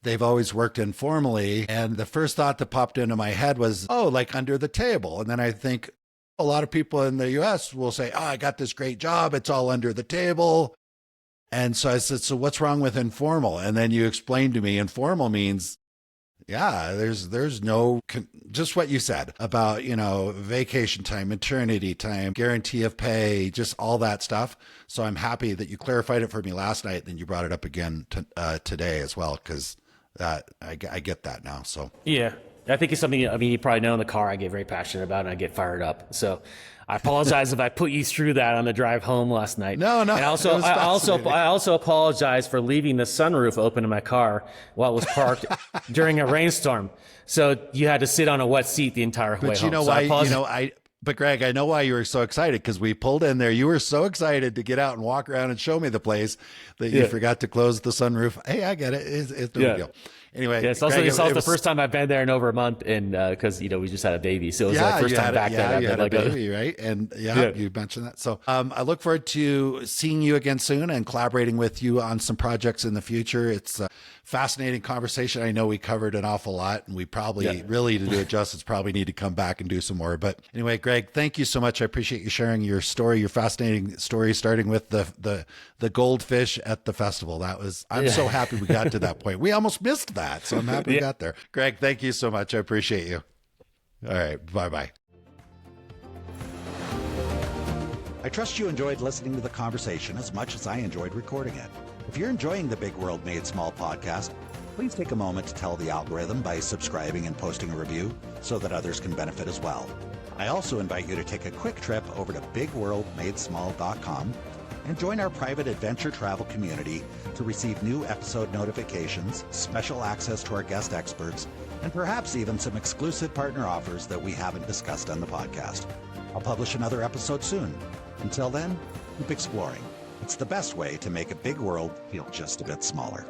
they've always worked informally. And the first thought that popped into my head was, like under the table. And then I think a lot of people in the US will say, I got this great job. It's all under the table. And so I said, so what's wrong with informal? And then you explained to me informal means, there's no, just what you said about, vacation time, maternity time, guarantee of pay, just all that stuff. So I'm happy that you clarified it for me last night, then you brought it up again today as well, because I get that now. So yeah, I think it's something, you probably know in the car I get very passionate about, and I get fired up. So I apologize if I put you through that on the drive home last night. No. And I also apologize for leaving the sunroof open in my car while it was parked during a rainstorm. So you had to sit on a wet seat the entire way home. But you know why? But Greg, I know why you were so excited, because we pulled in there. You were so excited to get out and walk around and show me the place that you forgot to close the sunroof. Hey, I get it. It's no big deal. Anyway, it's also the first time I've been there in over a month, and because we just had a baby, so it was the first time back there. You had a baby, right? And you mentioned that. So I look forward to seeing you again soon and collaborating with you on some projects in the future. It's a fascinating conversation. I know we covered an awful lot, and we probably really, to do it justice, probably need to come back and do some more. But anyway, Greg, thank you so much. I appreciate you sharing your story, your fascinating story, starting with the goldfish at the festival. I'm so happy we got to that point. We almost missed that. So I'm happy we got there. Greg, thank you so much. I appreciate you. All right. Bye-bye. I trust you enjoyed listening to the conversation as much as I enjoyed recording it. If you're enjoying the Big World Made Small podcast, please take a moment to tell the algorithm by subscribing and posting a review so that others can benefit as well. I also invite you to take a quick trip over to bigworldmadesmall.com and join our private adventure travel community to receive new episode notifications, special access to our guest experts, and perhaps even some exclusive partner offers that we haven't discussed on the podcast. I'll publish another episode soon. Until then, keep exploring. It's the best way to make a big world feel just a bit smaller.